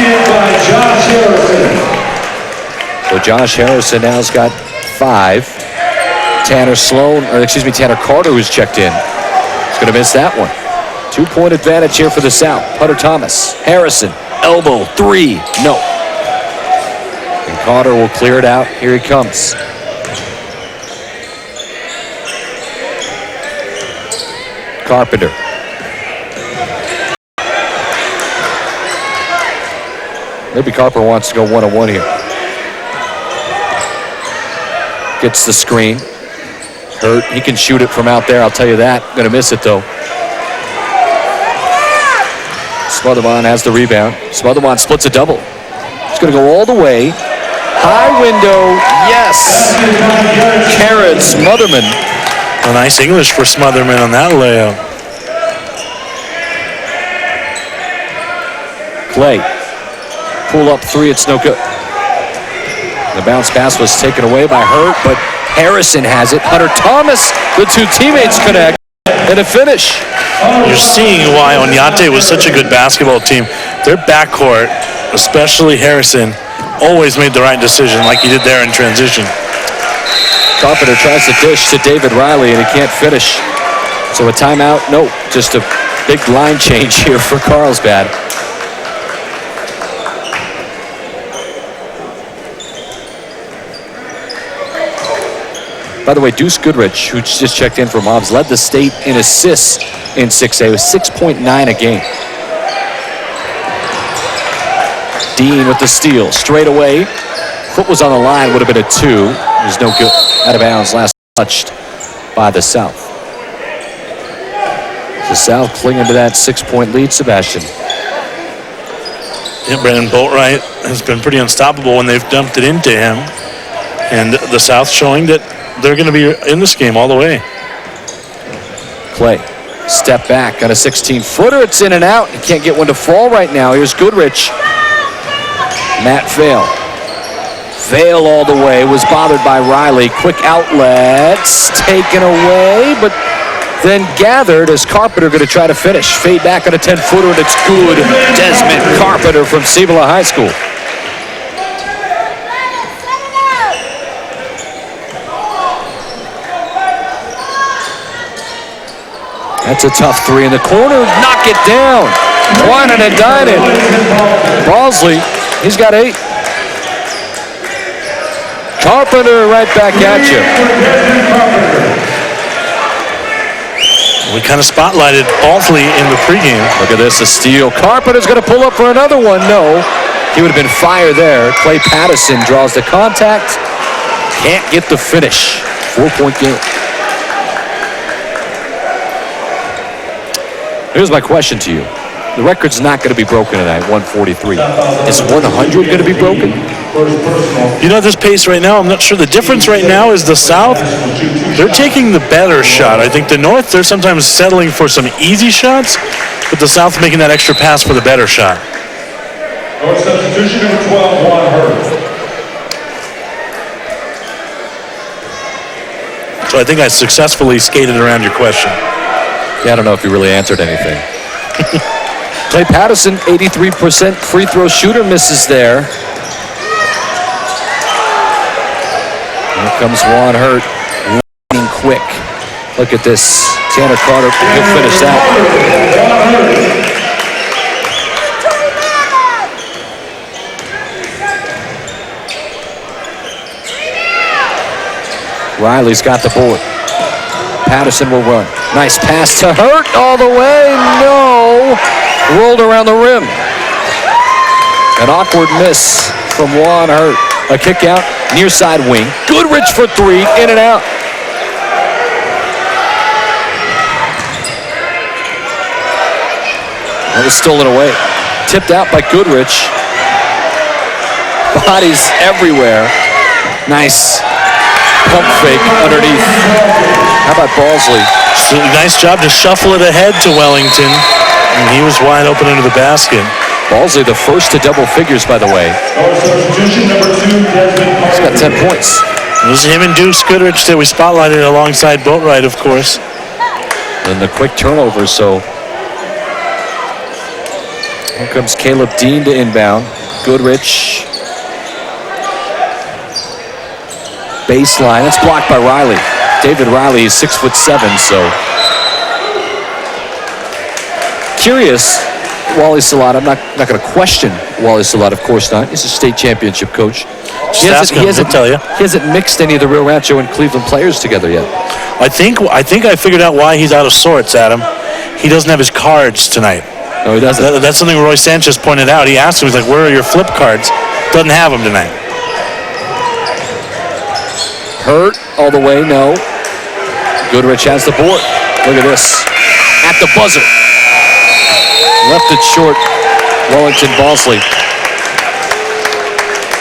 So Josh Harrison now's got 5. Tanner Carter, who's checked in, is going to miss that one. 2-point advantage here for the South. Hunter Thomas, Harrison, elbow, 3, no. And Carter will clear it out. Here he comes. Carpenter. Maybe Carpenter wants to go one-on-one here. Gets the screen. Hurt. He can shoot it from out there, I'll tell you that. Gonna miss it, though. Smotherman has the rebound. Smotherman splits a double. He's gonna go all the way. High window, yes! Carrot Smotherman. A nice English for Smotherman on that layup. Clay. Pull up 3, it's no good. The bounce pass was taken away by Hurt, but Harrison has it. Hunter Thomas, the two teammates connect, and a finish. You're seeing why Oñate was such a good basketball team. Their backcourt, especially Harrison, always made the right decision like he did there in transition. Carpenter tries to dish to David Riley, and he can't finish. So a timeout? No, just a big line change here for Carlsbad. By the way, Deuce Goodrich, who just checked in for Mobs, led the state in assists in 6A with 6.9 a game. Dean with the steal, straight away. Foot was on the line, would have been a 2. It was no good. Out of bounds, last touched by the South. The South clinging to that 6-point lead, Sebastian. Yeah, Brandon Boatwright has been pretty unstoppable when they've dumped it into him. And the South showing that they're going to be in this game all the way. Clay, step back on a 16-footer. It's in and out. He can't get one to fall right now. Here's Goodrich. Matt Vail. Vail all the way. Was bothered by Riley. Quick outlets. Taken away, but then gathered as Carpenter going to try to finish. Fade back on a 10-footer, and it's good. Desmond Carpenter from Cibola High School. That's a tough 3 in the corner. Knock it down. Whining and dining. Balsley, he's got 8. Carpenter right back at you. We kind of spotlighted Balsley in the pregame. Look at this, a steal. Carpenter's going to pull up for another one. No, he would have been fire there. Clay Patterson draws the contact. Can't get the finish. 4-point game. Here's my question to you. The record's not going to be broken tonight, 143. Is 100 going to be broken? You know, at this pace right now, I'm not sure. The difference right now is the South, they're taking the better shot. I think the North, they're sometimes settling for some easy shots, but the South's making that extra pass for the better shot. North substitution number 12, Juan Hurt. So I think I successfully skated around your question. Yeah, I don't know if you really answered anything. Clay Patterson, 83% free throw shooter, misses there. Here comes Juan Hurt, running quick. Look at this. Tanner Carter, he'll finish that. Riley's got the board. Patterson will run. Nice pass to Hurt all the way. No. Rolled around the rim. An awkward miss from Juan Hurt. A kick out, near side wing. Goodrich for three, in and out. That was stolen away. Tipped out by Goodrich. Bodies everywhere. Nice pump fake underneath. How about Balsley? So nice job to shuffle it ahead to Wellington. And he was wide open under the basket. Balsley, the first to double figures, by the way. He's got 10 points. It was him and Deuce Goodrich that we spotlighted alongside Boatwright, of course. And the quick turnover, so here comes Caleb Dean to inbound. Goodrich. Baseline, it's blocked by Riley. David Riley is 6'7", so. Curious, Wally Salata, I'm not going to question Wally Salata, of course not. He's a state championship coach. He hasn't mixed any of the Rio Rancho and Cleveland players together yet. I think I figured out why he's out of sorts, Adam. He doesn't have his cards tonight. No, he doesn't. That's something Roy Sanchez pointed out. He asked him, he's like, where are your flip cards? Doesn't have them tonight. Hurt all the way, no. Goodrich has the board. Look at this. At the buzzer. Left it short. Wellington Balsley.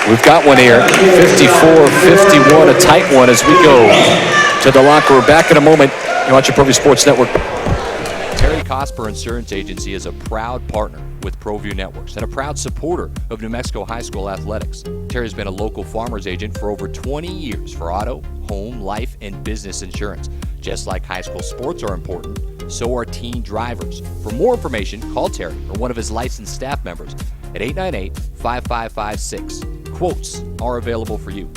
We've got one here. 54-51, a tight one as we go to the locker room. Back in a moment. You're watching Proview Sports Network. Terry Cosper Insurance Agency is a proud partner with Proview Networks and a proud supporter of New Mexico High School athletics. Terry's been a local farmer's agent for over 20 years for auto, home, life, and business insurance. Just like high school sports are important, so are teen drivers. For more information, call Terry or one of his licensed staff members at 898-5556. Quotes are available for you.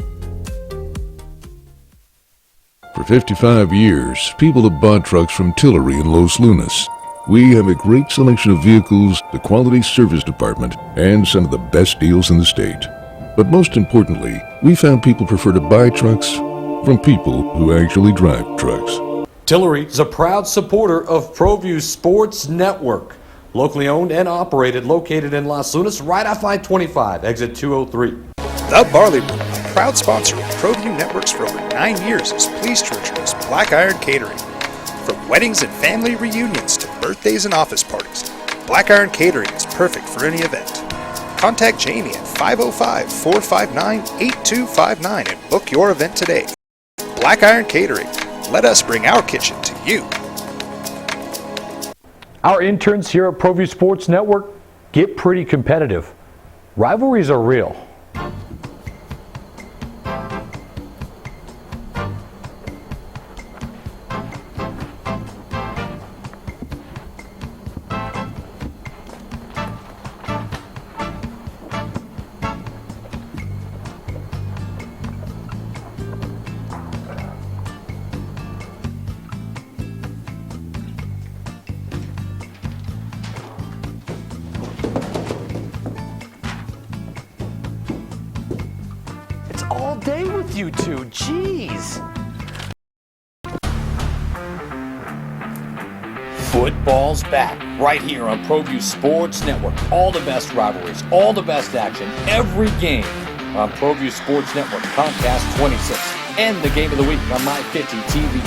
For 55 years, people have bought trucks from Tillery in Los Lunas. We have a great selection of vehicles, the quality service department, and some of the best deals in the state. But most importantly, we found people prefer to buy trucks from people who actually drive trucks. Tillery is a proud supporter of Proview Sports Network. Locally owned and operated, located in Los Lunas, right off I-25, exit 203. The Barley Room, a proud sponsor of Proview Networks for over 9 years, is pleased to introduce Black Iron Catering. From weddings and family reunions to birthdays and office parties, Black Iron Catering is perfect for any event. Contact Jamie at 505-459-8259 and book your event today. Black Iron Catering. Let us bring our kitchen to you. Our interns here at Proview Sports Network get pretty competitive. Rivalries are real. All day with you two, jeez. Football's back right here on Proview Sports Network. All the best rivalries, all the best action, every game on Proview Sports Network, Comcast 26, and the game of the week on My 50 TV.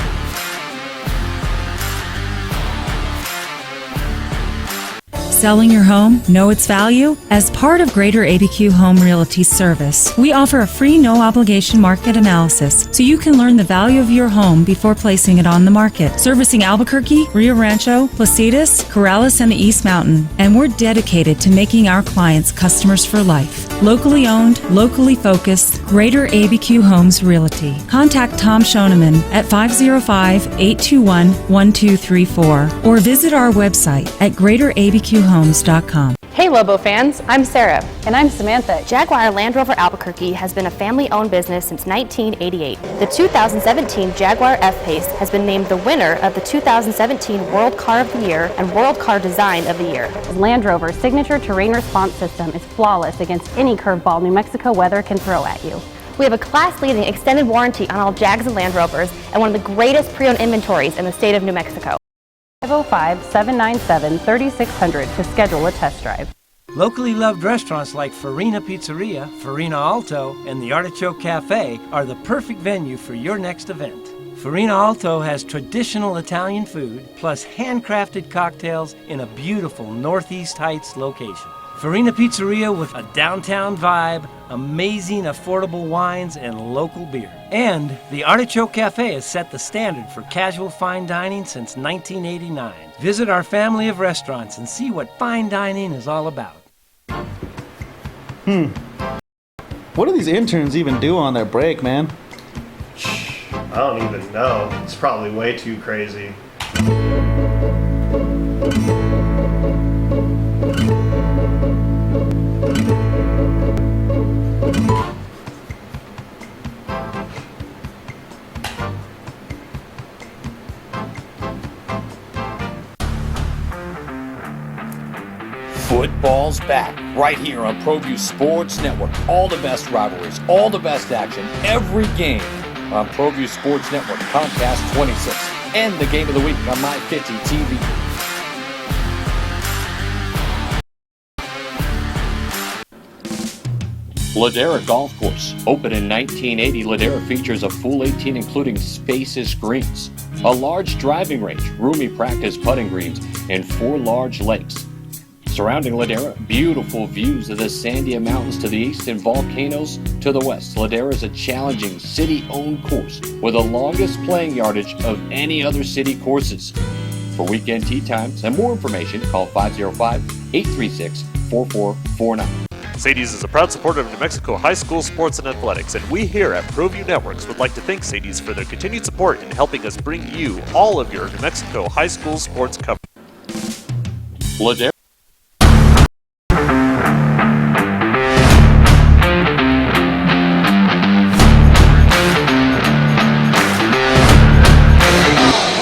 Selling your home? Know its value? As part of Greater ABQ Home Realty Service, we offer a free no-obligation market analysis so you can learn the value of your home before placing it on the market. Servicing Albuquerque, Rio Rancho, Placitas, Corrales, and the East Mountain. And we're dedicated to making our clients customers for life. Locally owned, locally focused, Greater ABQ Homes Realty. Contact Tom Schoeneman at 505-821-1234 or visit our website at greaterabqhomes.com. Hey Lobo fans, I'm Sarah. And I'm Samantha. Jaguar Land Rover Albuquerque has been a family-owned business since 1988. The 2017 Jaguar F-Pace has been named the winner of the 2017 World Car of the Year and World Car Design of the Year. Land Rover's signature terrain response system is flawless against any curveball New Mexico weather can throw at you. We have a class-leading extended warranty on all Jags and Land Rovers and one of the greatest pre-owned inventories in the state of New Mexico. 505-797-3600 to schedule a test drive. Locally loved restaurants like Farina Pizzeria, Farina Alto, and the Artichoke Cafe are the perfect venue for your next event. Farina Alto has traditional Italian food, plus handcrafted cocktails in a beautiful Northeast Heights location. Farina Pizzeria with a downtown vibe, amazing affordable wines, and local beer. And the Artichoke Cafe has set the standard for casual fine dining since 1989. Visit our family of restaurants and see what fine dining is all about. What do these interns even do on their break, man? I don't even know. It's probably way too crazy. Football's back right here on Proview Sports Network. All the best rivalries, all the best action, every game on Proview Sports Network, Comcast 26, and the game of the week on My 50 TV. Ladera Golf Course. Opened in 1980, Ladera features a full 18 including spacious greens, a large driving range, roomy practice putting greens, and 4 large lakes. Surrounding Ladera, beautiful views of the Sandia Mountains to the east and volcanoes to the west. Ladera is a challenging city-owned course with the longest playing yardage of any other city courses. For weekend tee times and more information, call 505-836-4449. Sadie's is a proud supporter of New Mexico high school sports and athletics, and we here at Proview Networks would like to thank Sadie's for their continued support in helping us bring you all of your New Mexico high school sports coverage. Ladera.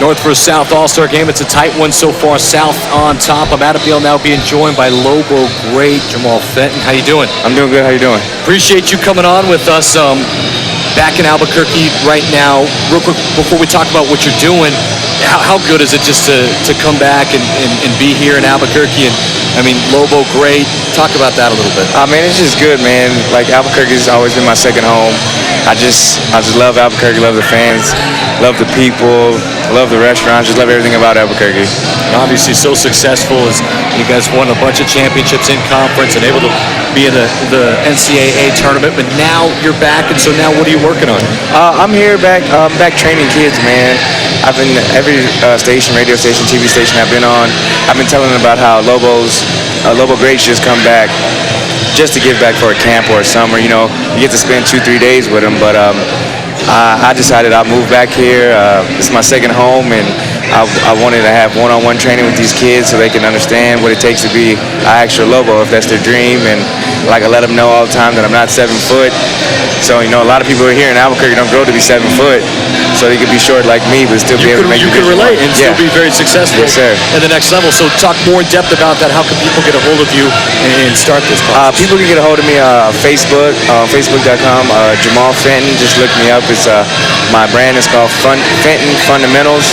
North versus South All-Star game. It's a tight one so far. South on top. I'm Adam Beal now being joined by Lobo great Jamal Fenton. How you doing? I'm doing good. How you doing? Appreciate you coming on with us. Back in Albuquerque right now. Real quick before we talk about what you're doing, how good is it just to come back and be here in Albuquerque? And I mean, Lobo great. Talk about that a little bit. Man, it's just good, man. Like Albuquerque's always been my second home. I just love Albuquerque, love the fans, love the people, love the restaurants, just love everything about Albuquerque. And obviously so successful as you guys won a bunch of championships in conference and able to be in the NCAA tournament, but now you're back, and so now what are you working on? I'm here back training kids, man. I've been every station, radio station, TV station I've been on, I've been telling them about how Lobo Greats just come back just to give back for a camp or a summer. You know, you get to spend 2-3 days with them, but I decided I'll move back here. It's my second home, and I wanted to have one-on-one training with these kids so they can understand what it takes to be an actual Lobo if that's their dream. And like I let them know all the time that I'm not 7 foot. So, you know, a lot of people here in Albuquerque don't grow to be 7 foot, so they could be short like me, but still be able to make You can relate and still be very successful yes, sir. at the next level. So talk more in depth about that. How can people get a hold of you and start this process? People can get a hold of me on Facebook, Facebook.com, Jamal Fenton. Just look me up. It's my brand is called Fenton Fundamentals.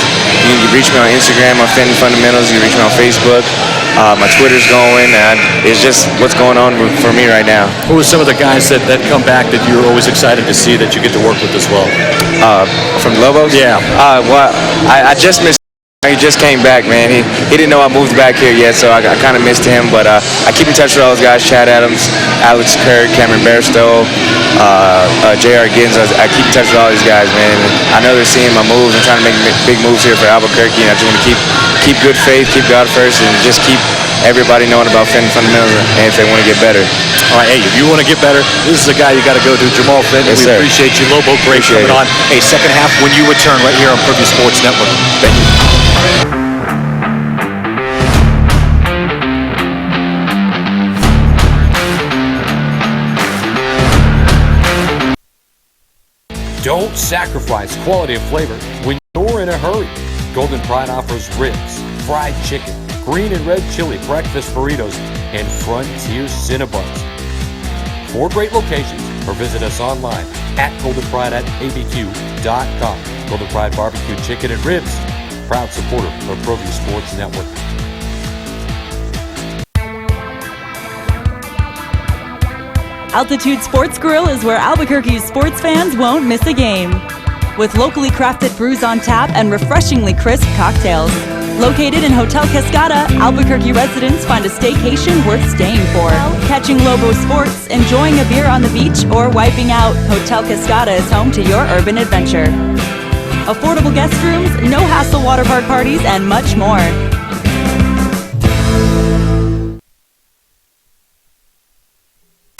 You can reach me on Instagram on Fenton Fundamentals. You can reach me on Facebook. My Twitter's going, and it's just what's going on for me right now. Who are some of the guys that come back that you're always excited to see that you get to work with as well? From Lobos? Yeah. Well, I just missed. He just came back, man. He didn't know I moved back here yet, so I kind of missed him. But I keep in touch with all those guys: Chad Adams, Alex Kirk, Cameron Bairstow, J.R. Giddens. I keep in touch with all these guys, man. I know they're seeing my moves. I'm trying to make big moves here for Albuquerque, and I just want to keep good faith, keep God first, and just keep everybody knowing about Fenton Fundamentals and if they want to get better. All right, hey, if you want to get better, this is the guy you got to go to, Jamal Fenton. Yes, we sir. appreciate you. Lobo, great coming on. Hey, second half when you return right here on Proview Sports Network. Thank you. Don't sacrifice quality of flavor when you're in a hurry. Golden Pride offers ribs, fried chicken, green and red chili breakfast burritos, and Frontier Cinnabons. 4 great locations, or visit us online at goldenpride@abq.com. Golden Pride Barbecue Chicken and Ribs, proud supporter of Proview Sports Network. Altitude Sports Grill is where Albuquerque's sports fans won't miss a game. With locally crafted brews on tap and refreshingly crisp cocktails. Located in Hotel Cascada, Albuquerque residents find a staycation worth staying for. Catching Lobo sports, enjoying a beer on the beach, or wiping out, Hotel Cascada is home to your urban adventure. Affordable guest rooms, no-hassle water park parties, and much more.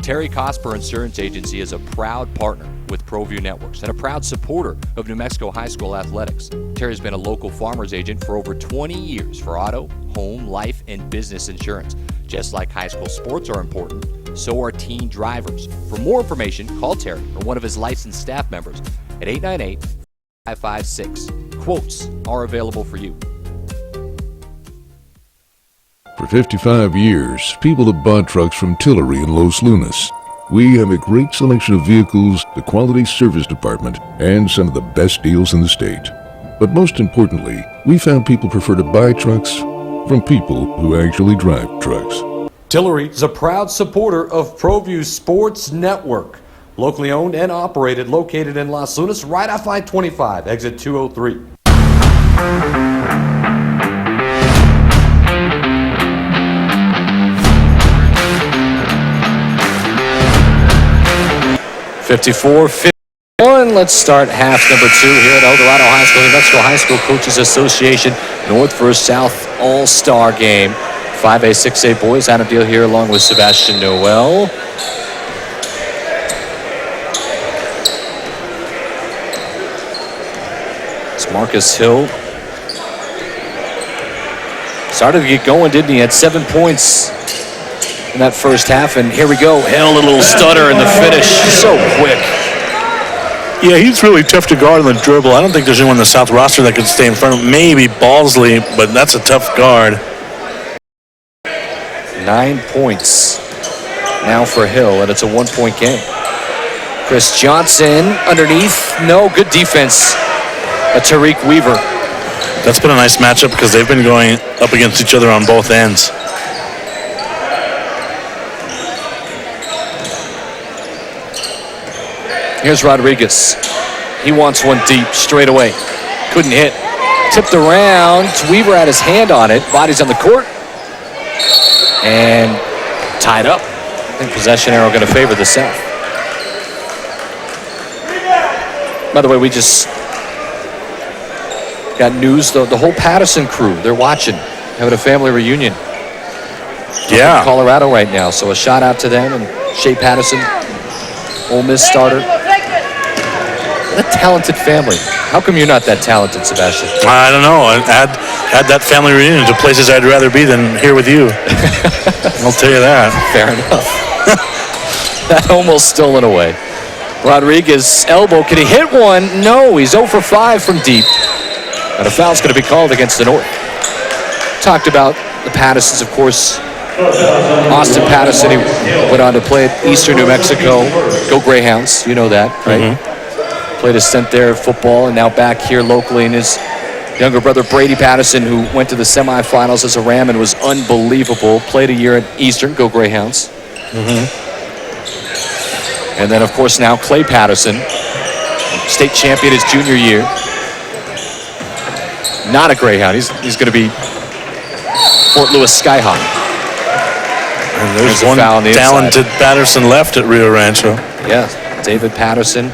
Terry Cosper Insurance Agency is a proud partner with Proview Networks and a proud supporter of New Mexico High School athletics. Terry's been a local farmer's agent for over 20 years for auto, home, life, and business insurance. Just like high school sports are important, so are teen drivers. For more information, call Terry or one of his licensed staff members at 898-556. Quotes are available for you. For 55 years, people have bought trucks from Tillery in Los Lunas. We have a great selection of vehicles, the quality service department, and some of the best deals in the state. But most importantly, we found people prefer to buy trucks from people who actually drive trucks. Tillery is a proud supporter of Proview Sports Network. Locally owned and operated, located in Los Lunas, right off I-25, exit 203. 54-51. Let's start half number 2 here at Eldorado High School, New Mexico High School Coaches Association North vs. South All-Star Game. 5A, 6A boys. Adam Deal here along with Sebastian Noel. It's Marcus Hill. Started to get going, didn't he? Had 7 points in that first half, and here we go. Hill, a little stutter in the finish. So quick. Yeah, he's really tough to guard on the dribble. I don't think there's anyone in the South roster that could stay in front of him. Maybe Balsley, but that's a tough guard. 9 points now for Hill, and it's a 1-point game. Chris Johnson underneath. No, good defense. Tariq Weaver. That's been a nice matchup because they've been going up against each other on both ends. Here's Rodriguez. He wants one deep straight away. Couldn't hit. Tipped around. Weaver had his hand on it. Body's on the court. And tied up. I think possession arrow going to favor the South. By the way, we just got news. The whole Patterson crew, they're watching. Having a family reunion. Yeah. In Colorado right now. So a shout out to them and Shea Patterson, Ole Miss starter. What a talented family. How come you're not that talented, Sebastian? I don't know. I had that family reunion to places I'd rather be than here with you. I'll tell you that. Fair enough. That almost stolen away. Rodriguez, elbow. Can he hit one? No, he's 0 for 5 from deep. And a foul's going to be called against the North. Talked about the Pattersons, of course. Austin Patterson, he went on to play at Eastern New Mexico. Go Greyhounds, you know that, right? Mm-hmm. Played a stint there at football, and now back here locally. And his younger brother, Brady Patterson, who went to the semifinals as a Ram and was unbelievable. Played a year at Eastern, go Greyhounds. Mm-hmm. And then, of course, now Clay Patterson, state champion his junior year. Not a Greyhound. He's going to be Fort Lewis Skyhawk. And there's one talented Patterson left at Rio Rancho. Yeah, David Patterson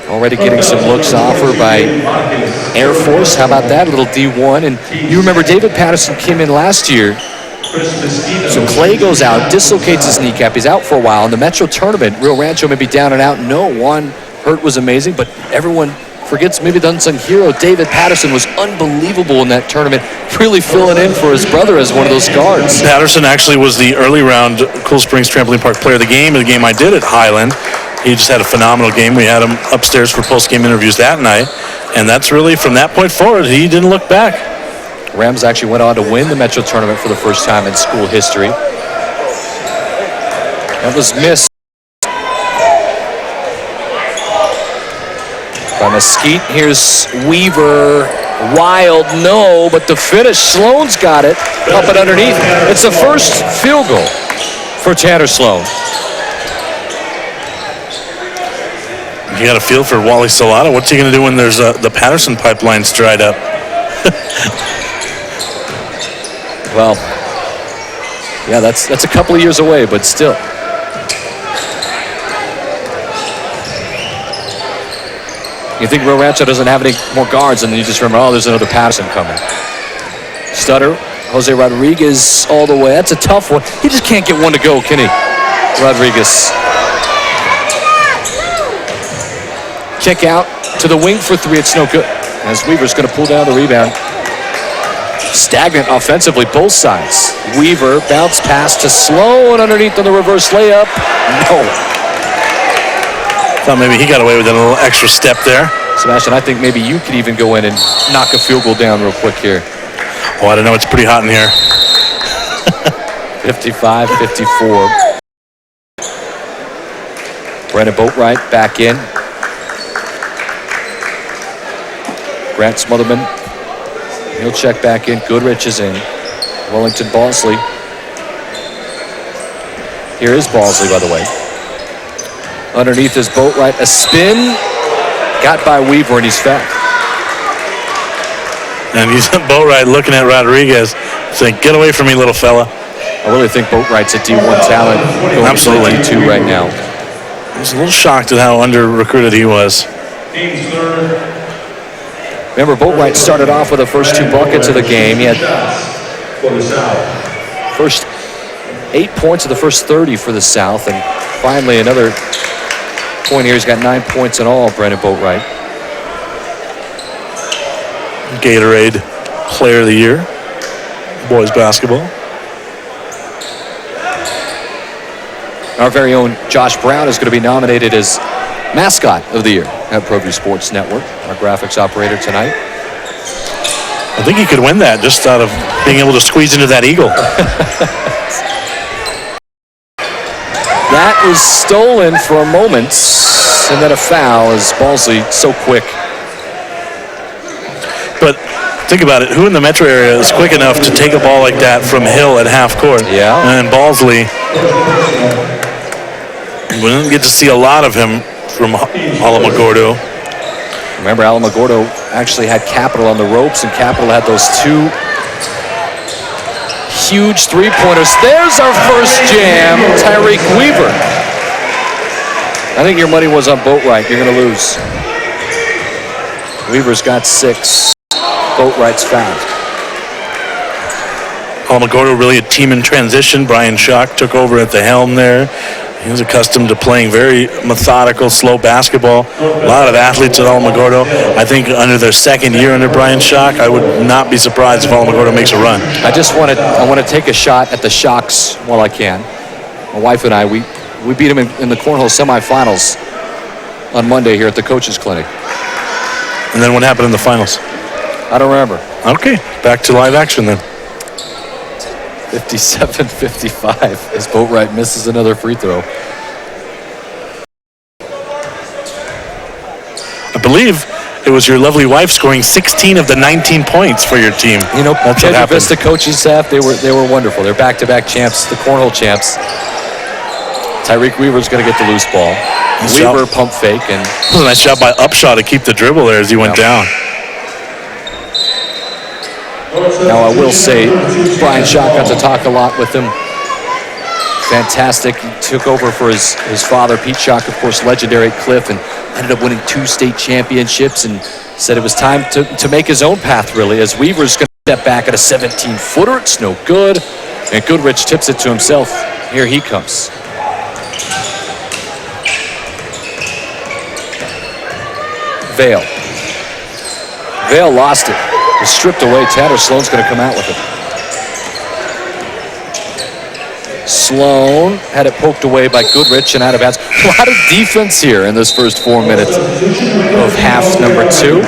already getting some looks offered by Air Force. How about that? A little D1. And you remember David Patterson came in last year. So Clay goes out, dislocates his kneecap. He's out for a while. In the Metro tournament, Rio Rancho may be down and out. No, Juan Hurt was amazing, but everyone forgets maybe the unsung hero. David Patterson was unbelievable in that tournament, really filling in for his brother as one of those guards. Patterson actually was the early round Cool Springs Trampoline Park Player of the Game I did at Highland. He just had a phenomenal game. We had him upstairs for post-game interviews that night, and that's really, from that point forward, he didn't look back. Rams actually went on to win the Metro tournament for the first time in school history. That was missed by Mesquite. Here's Weaver. Wild, no, but the finish, Sloan's got it. Up and underneath. It's the first field goal for Tanner Sloan. You got a feel for Wally Salata. What's he going to do when there's the Patterson pipeline's dried up? Well, yeah, that's a couple of years away, but still. You think Rio Rancho doesn't have any more guards, and then you just remember, oh, there's another Patterson coming. Stutter, Jose Rodriguez all the way. That's a tough one. He just can't get one to go, can he? Rodriguez. Kick out to the wing for three. It's no good. As Weaver's going to pull down the rebound. Stagnant offensively, both sides. Weaver bounce pass to Sloan underneath on the reverse layup. No. Thought maybe he got away with a little extra step there. Sebastian, I think maybe you could even go in and knock a field goal down real quick here. Oh, I don't know. It's pretty hot in here. 55-54. Brandon Boatwright back in. Grant Smotherman, he'll check back in. Goodrich is in. Wellington Balsley. Here is Balsley, by the way. Underneath is Boatwright. A spin. Got by Weaver, and he's fouled. And he's Boatwright looking at Rodriguez, saying, "Get away from me, little fella." I really think Boatwright's a D1 talent going Absolutely. to D2 right now. I was a little shocked at how under-recruited he was. Remember, Boatwright started off with the first 2 buckets of the game. He had first 8 points of the first 30 for the South, and finally another point here. He's got 9 points in all, Brandon Boatwright. Gatorade Player of the Year, boys basketball. Our very own Josh Brown is going to be nominated as Mascot of the Year at Proview Sports Network, our graphics operator tonight. I think he could win that just out of being able to squeeze into that eagle. That was stolen for a moment, and then a foul as Balsley so quick. But think about it. Who in the metro area is quick enough to take a ball like that from Hill at half court? Yeah. And Balsley, we didn't get to see a lot of him from Alamogordo. Remember, Alamogordo actually had Capital on the ropes, and Capital had those 2 huge three-pointers. There's our first jam, Tyreek Weaver. I think your money was on Boatwright. You're going to lose. Weaver's got 6. Boatwright's fouled. Alamogordo really a team in transition. Brian Schock took over at the helm there. He was accustomed to playing very methodical, slow basketball. A lot of athletes at Alamogordo. I think under their second year under Brian Schock, I would not be surprised if Alamogordo makes a run. I want to take a shot at the Shocks while I can. My wife and I, we beat them in the cornhole semifinals on Monday here at the coaches clinic. And then what happened in the finals? I don't remember. Okay, back to live action then. 57-55 as Boatwright misses another free throw. I believe it was your lovely wife scoring 16 of the 19 points for your team. You know, that's Pedro Vista coaching staff, they were wonderful. They're back-to-back champs, the cornhole champs. Tyreek Weaver's going to get the loose ball. Weaver pump fake. And it was a nice job by Upshaw to keep the dribble there as he went down. Now, I will say, Brian Schock got to talk a lot with him. Fantastic. He took over for his father, Pete Schock, of course, legendary at Cliff, and ended up winning 2 state championships, and said it was time to make his own path, really, as Weaver's going to step back at a 17-footer. It's no good. And Goodrich tips it to himself. Here he comes. Vail lost it. Was stripped away. Tanner Sloan's going to come out with it. Sloan had it poked away by Goodrich and out of bounds. A lot of defense here in this first 4 minutes of half number 2.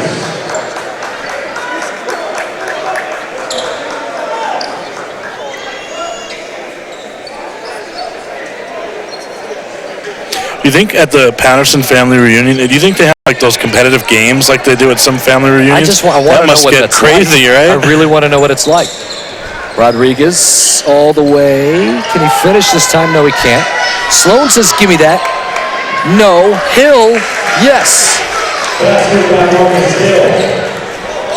You think at the Patterson family reunion, do you think they have like those competitive games like they do at some family reunions? I want to know what that's crazy, like. Right? I really want to know what it's like. Rodriguez all the way. Can he finish this time? No, he can't. Sloan says, give me that. No. Hill, yes.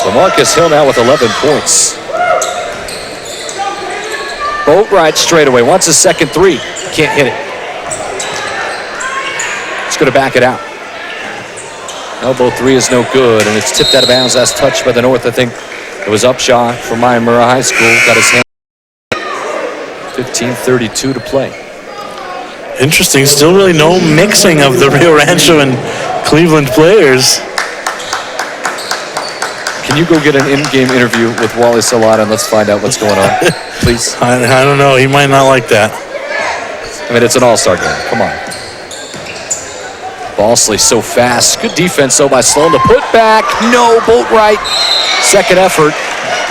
So Marcus Hill now with 11 points. Boatwright straight away. Wants a second three. Can't hit it. He's going to back it out. Elbow three is no good, and it's tipped out of bounds. That's touched by the North. I think it was Upshaw from Murrah High School. Got his hand. 15:32 to play. Interesting. Still really no mixing of the Rio Rancho and Cleveland players. Can you go get an in-game interview with Wally Salata and let's find out what's going on, please? I don't know. He might not like that. I mean, it's an all-star game. Come on. Balsley so fast. Good defense, though, by Sloan. The put back. No, Boatwright. Second effort.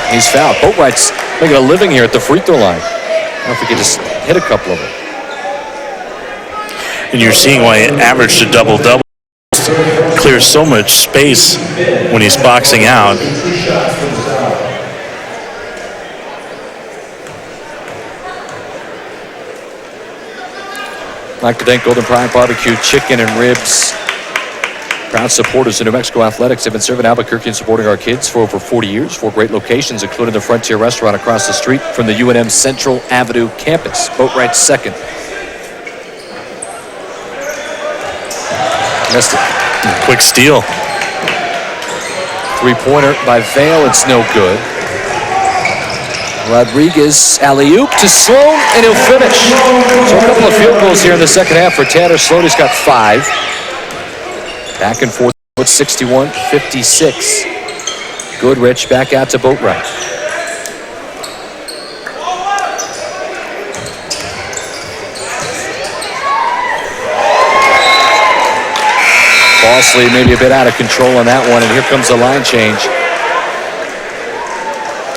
He's fouled. Boatwright's making a living here at the free throw line. I don't know if he could just hit a couple of them. And you're seeing why it averaged a double-double. Clears so much space when he's boxing out. I'd like to thank Golden Pride Barbecue Chicken and Ribs. Proud supporters of New Mexico Athletics. Have been serving Albuquerque and supporting our kids for over 40 years. 4 great locations, including the Frontier Restaurant across the street from the UNM Central Avenue campus. Boatwright's second. Missed it. Quick steal. Three-pointer by Vale. It's no good. Rodriguez, alley-oop to Sloan, and he'll finish. So a couple of field goals here in the second half for Tanner Sloan. He's got 5. Back and forth with 61-56. Goodrich back out to Boatwright. Balsley maybe a bit out of control on that one, and here comes the line change.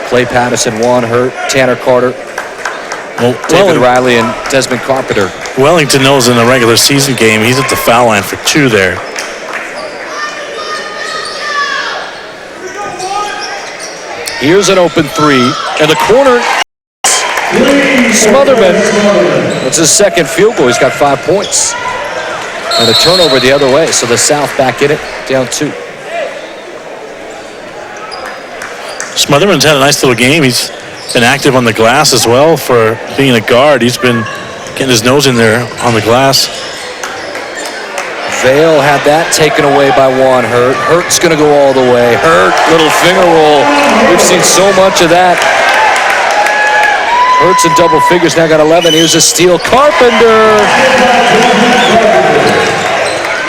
Clay Patterson, Juan Hurt, Tanner Carter, David Riley, and Desmond Carpenter. Wellington knows in the regular season game he's at the foul line for 2 there. Here's an open three, and the corner. Smotherman. That's his second field goal. He's got 5 points. And a turnover the other way, so the South back in it, down 2. Smotherman's had a nice little game. He's been active on the glass as well for being a guard. He's been getting his nose in there on the glass. Vale had that taken away by Juan Hurt. Hurt's going to go all the way. Hurt, little finger roll. We've seen so much of that. Hurt's in double figures, now got 11. Here's a steal. Carpenter.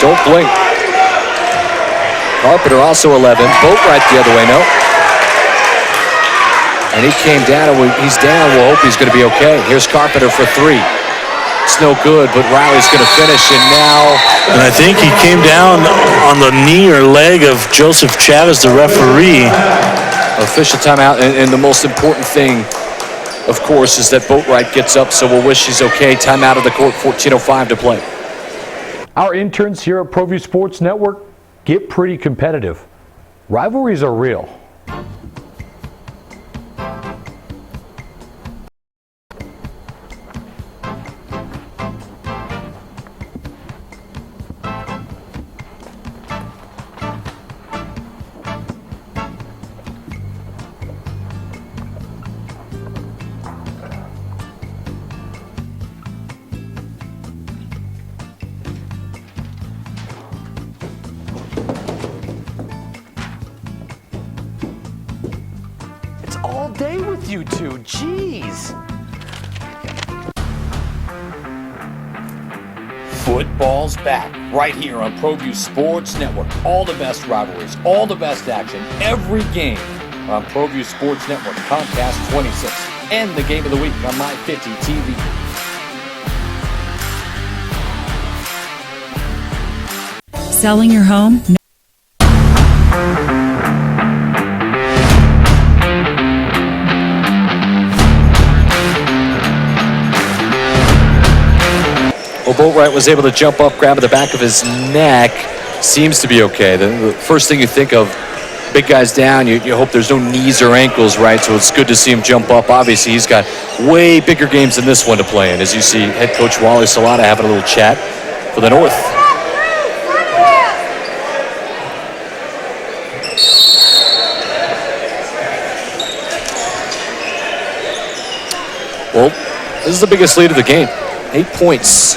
Don't blink. Carpenter also 11. Boatwright the other way, no. And he came down, and he's down. We'll hope he's going to be okay. Here's Carpenter for 3. It's no good, but Riley's going to finish, and now... And I think he came down on the knee or leg of Joseph Chavez, the referee. Official timeout, and the most important thing, of course, is that Boatwright gets up, so we'll wish he's okay. Timeout of the court, 14:05 to play. Our interns here at Proview Sports Network get pretty competitive. Rivalries are real. All day with you two, jeez. Football's back right here on Proview Sports Network. All the best rivalries, all the best action, every game on Proview Sports Network, Comcast 26, and the game of the week on My 50 TV. Selling your home? Well, Boatwright was able to jump up, grab at the back of his neck. Seems to be okay. The first thing you think of, big guys down, you hope there's no knees or ankles, right? So it's good to see him jump up. Obviously, he's got way bigger games than this one to play in. As you see, head coach Wally Salata having a little chat for the North. Well, this is the biggest lead of the game. 8 points.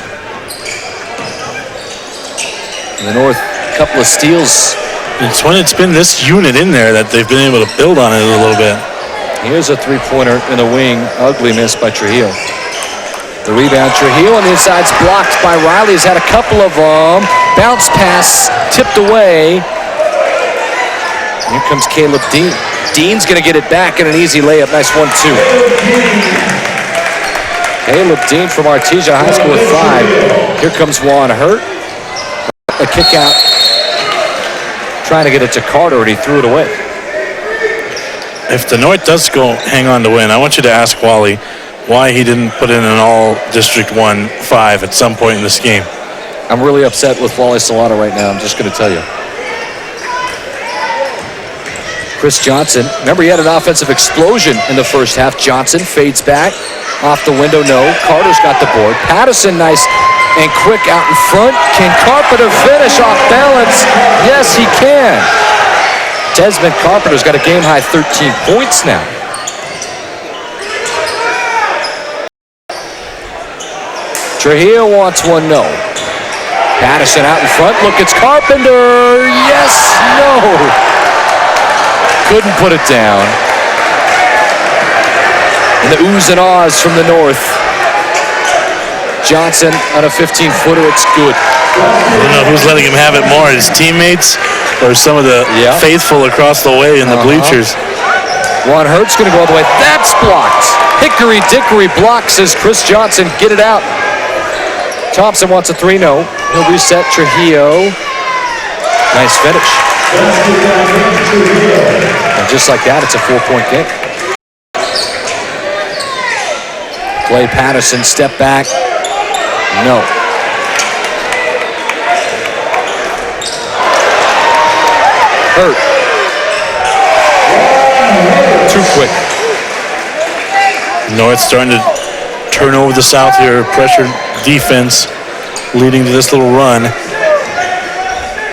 In the North, a couple of steals. It's when it's been this unit in there that they've been able to build on it a little bit. Here's a three-pointer in the wing. Ugly miss by Trujillo. The rebound, Trujillo on the inside's blocked by Riley. He's had a couple of them. Bounce pass, tipped away. Here comes Caleb Dean. Dean's going to get it back in an easy layup. Nice 1-2. Caleb Dean from Artesia High School with 5. Here comes Juan Hurt. A kick out. Trying to get it to Carter, and he threw it away. If the North does go hang on to win, I want you to ask Wally why he didn't put in an all District 1-5 at some point in this game. I'm really upset with Wally Salata right now. I'm just going to tell you. Chris Johnson. Remember, he had an offensive explosion in the first half. Johnson fades back. Off the window, no. Carter's got the board. Patterson, nice and quick out in front. Can Carpenter finish off balance? Yes, he can. Desmond Carpenter's got a game-high 13 points now. Trujillo wants one, no. Patterson out in front. Look, it's Carpenter. Yes, no. Couldn't put it down. And the oohs and ahs from the North. Johnson on a 15-footer. It's good. I don't know who's letting him have it more, his teammates or some of the faithful across the way in the bleachers. Juan Hurt's going to go all the way. That's blocked. Hickory dickory block, says Chris Johnson. Get it out. Thompson wants a 3, no. He'll reset. Trujillo. Nice finish. And just like that, it's a 4-point game. Clay Patterson, step back. No. Hurt. Too quick. North starting to turn over the South here. Pressure defense leading to this little run.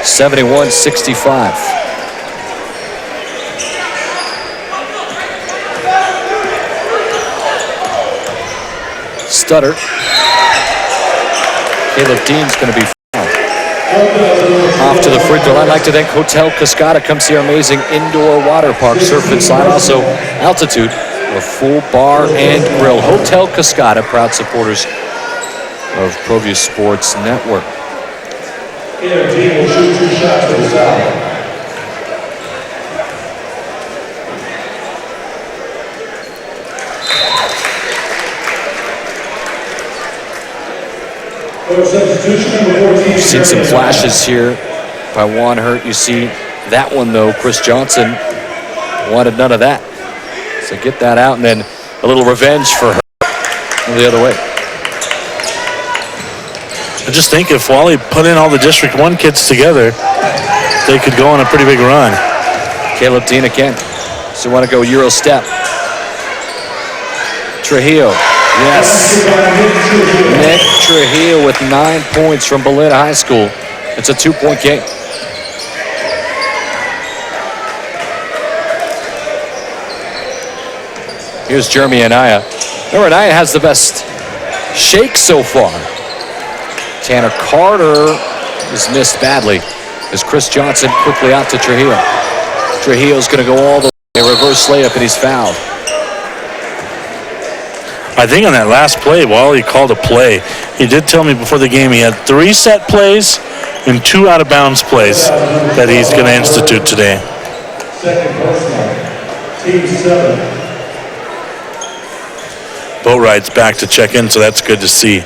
71-65. Stutter. Caleb Dean's going to be fouled. Off to the free throw line. I'd like to thank Hotel Cascada. Come see our amazing indoor water park, surf and slide. Also, Altitude, a full bar and grill. Hotel Cascada, proud supporters of Proview Sports Network. Caleb Dean will shoot 2 shots for the South. You've seen some flashes here by Juan Hurt. You see that one, though. Chris Johnson wanted none of that. So get that out, and then a little revenge for Hurt the other way. I just think if Wally put in all the District 1 kids together, they could go on a pretty big run. Caleb Dean again. So want to go Euro step. Trujillo. Yes. Nick Trujillo with 9 points from Boleta High School. It's a 2-point game. Here's Jeremy Anaya. Remember, Anaya has the best shake so far. Tanner Carter is missed badly as Chris Johnson quickly out to Trujillo. Trujillo's going to go all the way. A reverse layup, and he's fouled. I think on that last play, Wally called a play. He did tell me before the game he had 3 set plays and 2 out-of-bounds plays that he's going to institute today. Second personal, team 7. Boatride's back to check in, so that's good to see.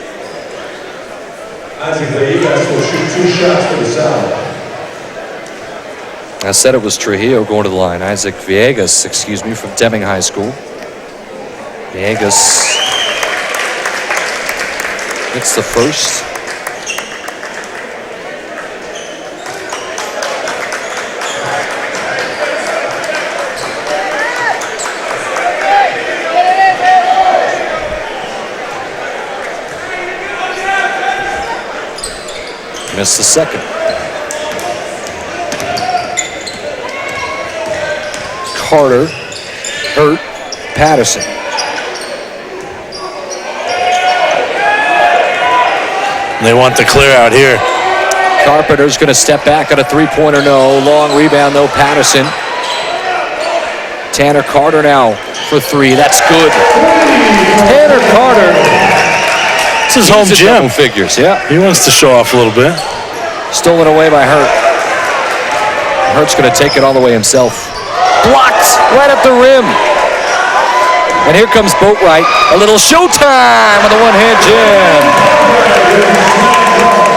Isaac Villegas will shoot 2 shots for the South. I said it was Trujillo going to the line. Isaac Villegas, from Deming High School. Villegas hits the first. Missed the second. Carter, Hurt, Patterson. They want the clear out here. Carpenter's going to step back on a three-pointer, no. Long rebound, though, Patterson. Tanner Carter now for three. That's good. Tanner Carter. It's his home gym. Figures, yeah. He wants to show off a little bit. Stolen away by Hurt. Hurt's going to take it all the way himself. Blocked right at the rim. And here comes Boatwright. A little showtime with a one-hand jam.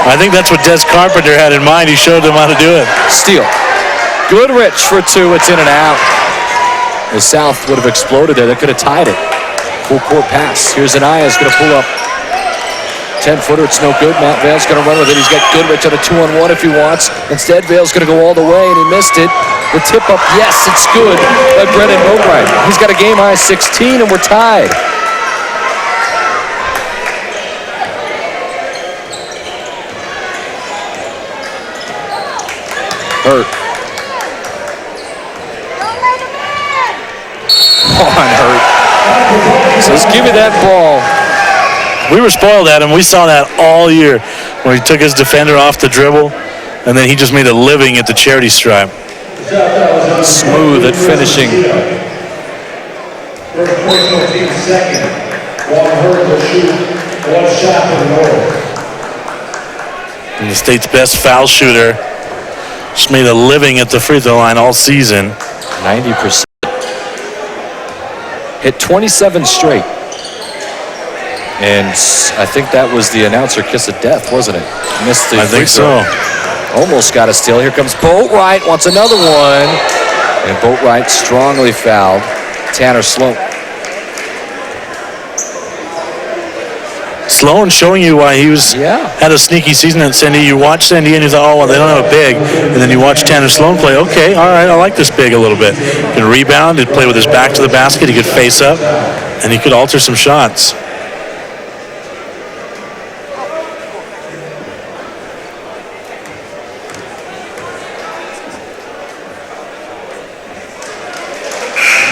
I think that's what Des Carpenter had in mind. He showed them how to do it. Steal. Goodrich for two. It's in and out. The South would have exploded there. They could have tied it. Full court pass. Here's Anaya's going to pull up. 10-footer, it's no good. Matt Vale's going to run with it. He's got Goodrich on a 2-on-1 if he wants. Instead, Vale's going to go all the way, and he missed it. The tip up, yes, it's good by Brendan Boatwright. He's got a game-high 16, and we're tied. Hurt. Come on, Hurt. Says, give me that ball. We were spoiled at him. We saw that all year where he took his defender off the dribble, and then he just made a living at the charity stripe. Smooth at finishing. First personal team second. Walker Hurt will shoot one shot for the North. And the state's best foul shooter. Just made a living at the free throw line all season. 90%. Hit 27 straight. And I think that was the announcer kiss of death, wasn't it? Missed the free throw. Almost got a steal. Here comes Boatwright, wants another one. And Boatwright strongly fouled Tanner Sloan. Sloan showing you why he had a sneaky season at Sandy. You watch Sandy and you thought, oh, well, they don't have a big. And then you watch Tanner Sloan play. Okay, all right, I like this big a little bit. He can rebound, he'd play with his back to the basket, he could face up, and he could alter some shots.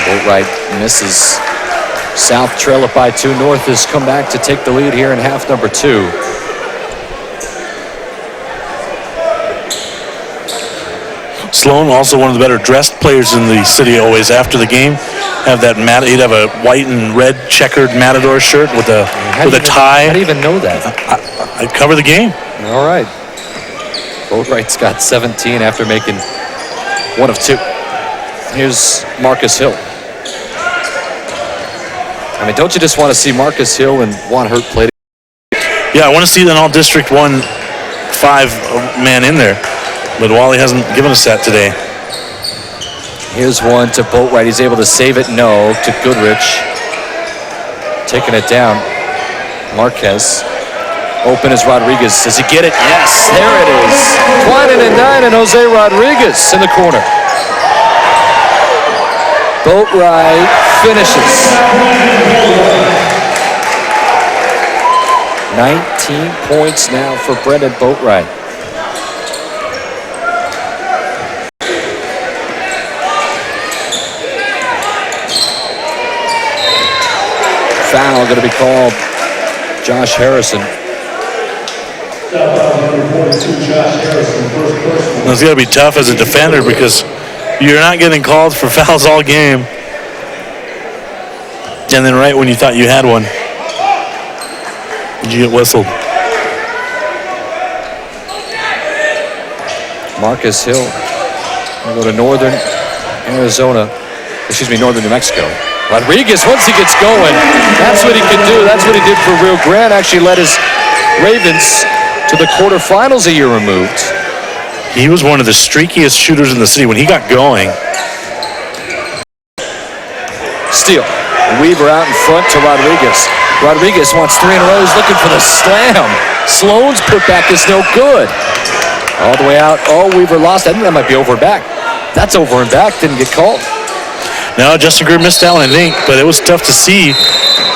Boatwright misses. South trail up by 2. North has come back to take the lead here in half number 2. Sloan, also one of the better dressed players in the city always after the game. He'd have a white and red checkered Matador shirt with a tie. How do you even know that? I'd cover the game. All right. Boatwright's got 17 after making 1 of 2. Here's Marcus Hill. I mean, don't you just want to see Marcus Hill and Juan Hurt play? Yeah, I want to see an all-district 1 5-man in there. But Wally hasn't given us that today. Here's one to Boatwright. He's able to save it. No, to Goodrich. Taking it down. Marquez. Open is Rodriguez. Does he get it? Yes, there it is. Twinan and 9 and Jose Rodriguez in the corner. Boatwright finishes. 19 points now for Brendan Boatwright. Foul going to be called. Josh Harrison. It's got to be tough as a defender because you're not getting called for fouls all game. And then right when you thought you had one, you get whistled. Marcus Hill will go to Northern New Mexico. Rodriguez, once he gets going, that's what he can do. That's what he did for Rio Grande. Actually led his Ravens to the quarterfinals a year removed. He was one of the streakiest shooters in the city when he got going. Steal. Weaver out in front to Rodriguez. Rodriguez wants 3 in a row. He's looking for the slam. Sloan's putback is no good. All the way out. Oh, Weaver lost. I think that might be over and back. That's over and back. Didn't get called. No, Justin Greer missed that one, I think, but it was tough to see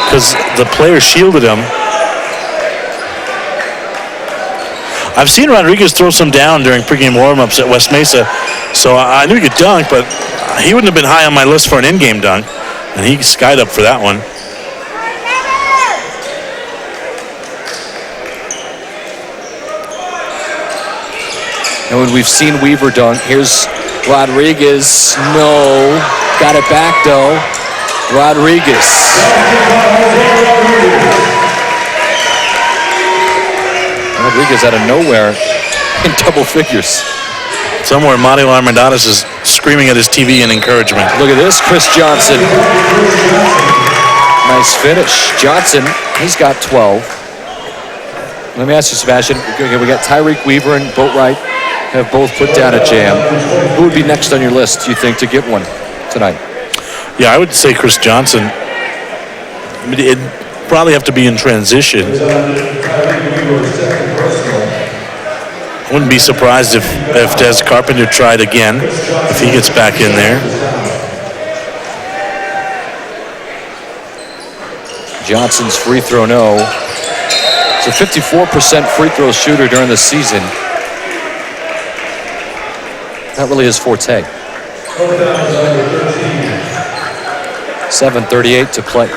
because the player shielded him. I've seen Rodriguez throw some down during pregame warm-ups at West Mesa, so I knew he could dunk, but he wouldn't have been high on my list for an in-game dunk, and he skied up for that one. And when we've seen Weaver dunk, here's Rodriguez. No. Got it back, though. Rodriguez. Rodriguez out of nowhere in double figures. Somewhere Mario Armendariz is screaming at his TV in encouragement. Look at this, Chris Johnson. Nice finish. Johnson, he's got 12. Let me ask you, Sebastian. We got Tyreek Weaver and Boatwright have both put down a jam. Who would be next on your list, do you think, to get one tonight? Yeah, I would say Chris Johnson. I mean, it'd probably have to be in transition. I wouldn't be surprised if Des Carpenter tried again, if he gets back in there. Johnson's free throw, no. He's a 54% free throw shooter during the season. Not really his forte. 7:38 to play.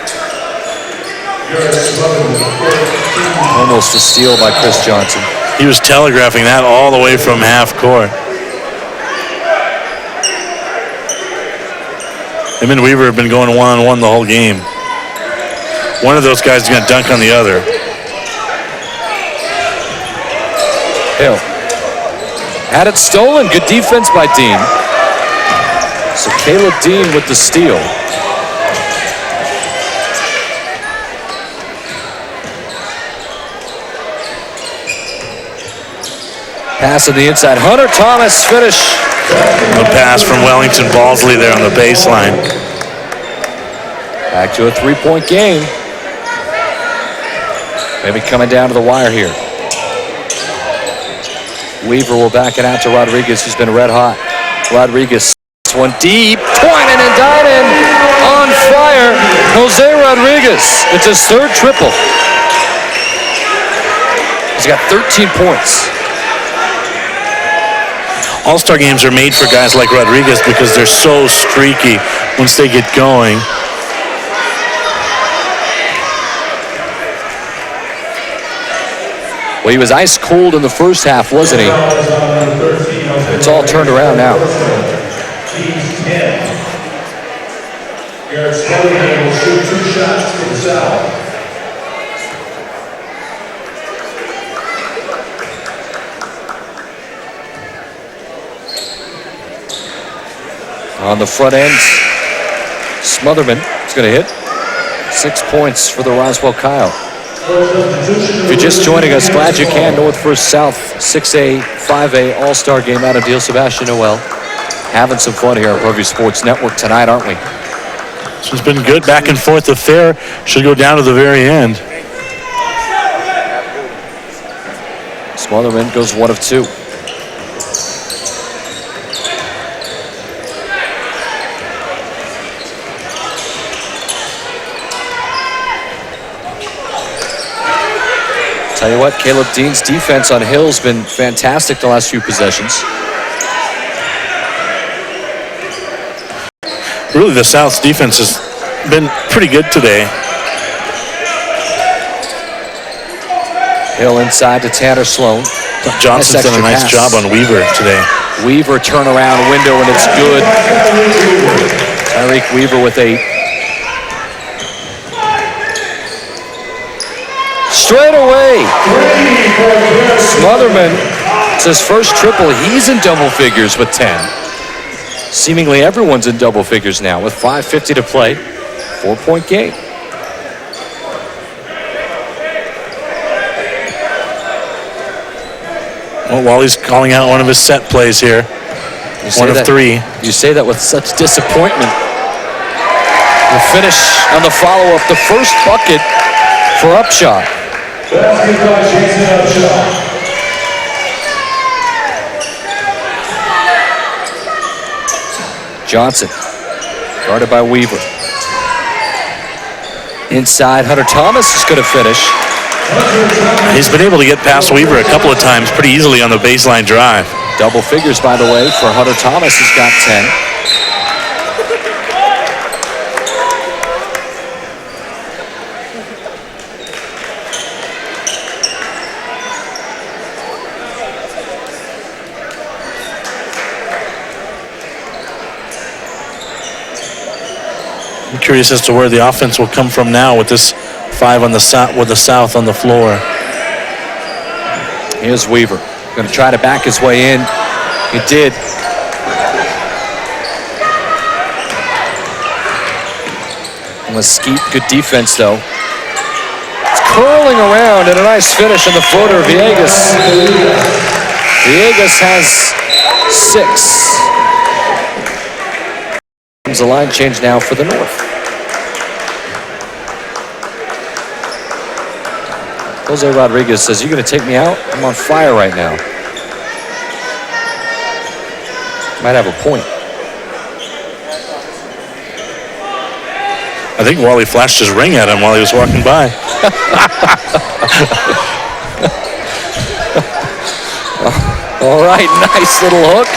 Almost a steal by Chris Johnson. He was telegraphing that all the way from half court. Him and Weaver have been going one-on-one the whole game. One of those guys is going to dunk on the other. Hill. Had it stolen. Good defense by Dean. So Caleb Dean with the steal. Pass on the inside. Hunter Thomas finish. A pass from Wellington Balsley there on the baseline. Back to a three-point game. Maybe coming down to the wire here. Weaver will back it out to Rodriguez, who's been red hot. Rodriguez, one deep, twining and dining, on fire. Jose Rodriguez, it's his third triple. He's got 13 points. All-Star games are made for guys like Rodriguez because they're so streaky once they get going. Well, he was ice cold in the first half, wasn't he? It's all turned around now. Garrett Smotherman will shoot 2 shots for the South. On the front end, Smotherman is going to hit. 6 points for the Roswell Kyle. If you're just joining us, glad you can. North vs. South, 6A, 5A All-Star game out of Deal. Sebastian Noel having some fun here on Proview Sports Network tonight, aren't we? This has been good back and forth affair. Should go down to the very end. Smotherman goes 1 of 2. Tell you what, Caleb Dean's defense on Hill's been fantastic the last few possessions. Really, the South's defense has been pretty good today. Hill inside to Tanner Sloan. Johnson's done a nice job on Weaver today. Weaver turnaround window, and it's good. Tyreek Weaver with 8. Straight away. Smotherman, it's his first triple. He's in double figures with 10. Seemingly everyone's in double figures now with 5:50 to play. 4-point game. Well, Wally's calling out one of his set plays here. One of 3. You say that with such disappointment. The finish on the follow-up, the first bucket for Upshot. Basket by Jason Upshot. Johnson, guarded by Weaver. Inside, Hunter Thomas is going to finish. He's been able to get past Weaver a couple of times pretty easily on the baseline drive. Double figures, by the way, for Hunter Thomas. He's got 10. curious as to where the offense will come from now with this 5 on the south, with the South on the floor. Here's Weaver. Going to try to back his way in. He did. Mesquite, good defense though. It's curling around and a nice finish on the floater of Villegas. Villegas has 6. Comes a line change now for the North. Jose Rodriguez says, "You gonna take me out? I'm on fire right now." Might have a point. I think Wally flashed his ring at him while he was walking by. All right, nice little hook.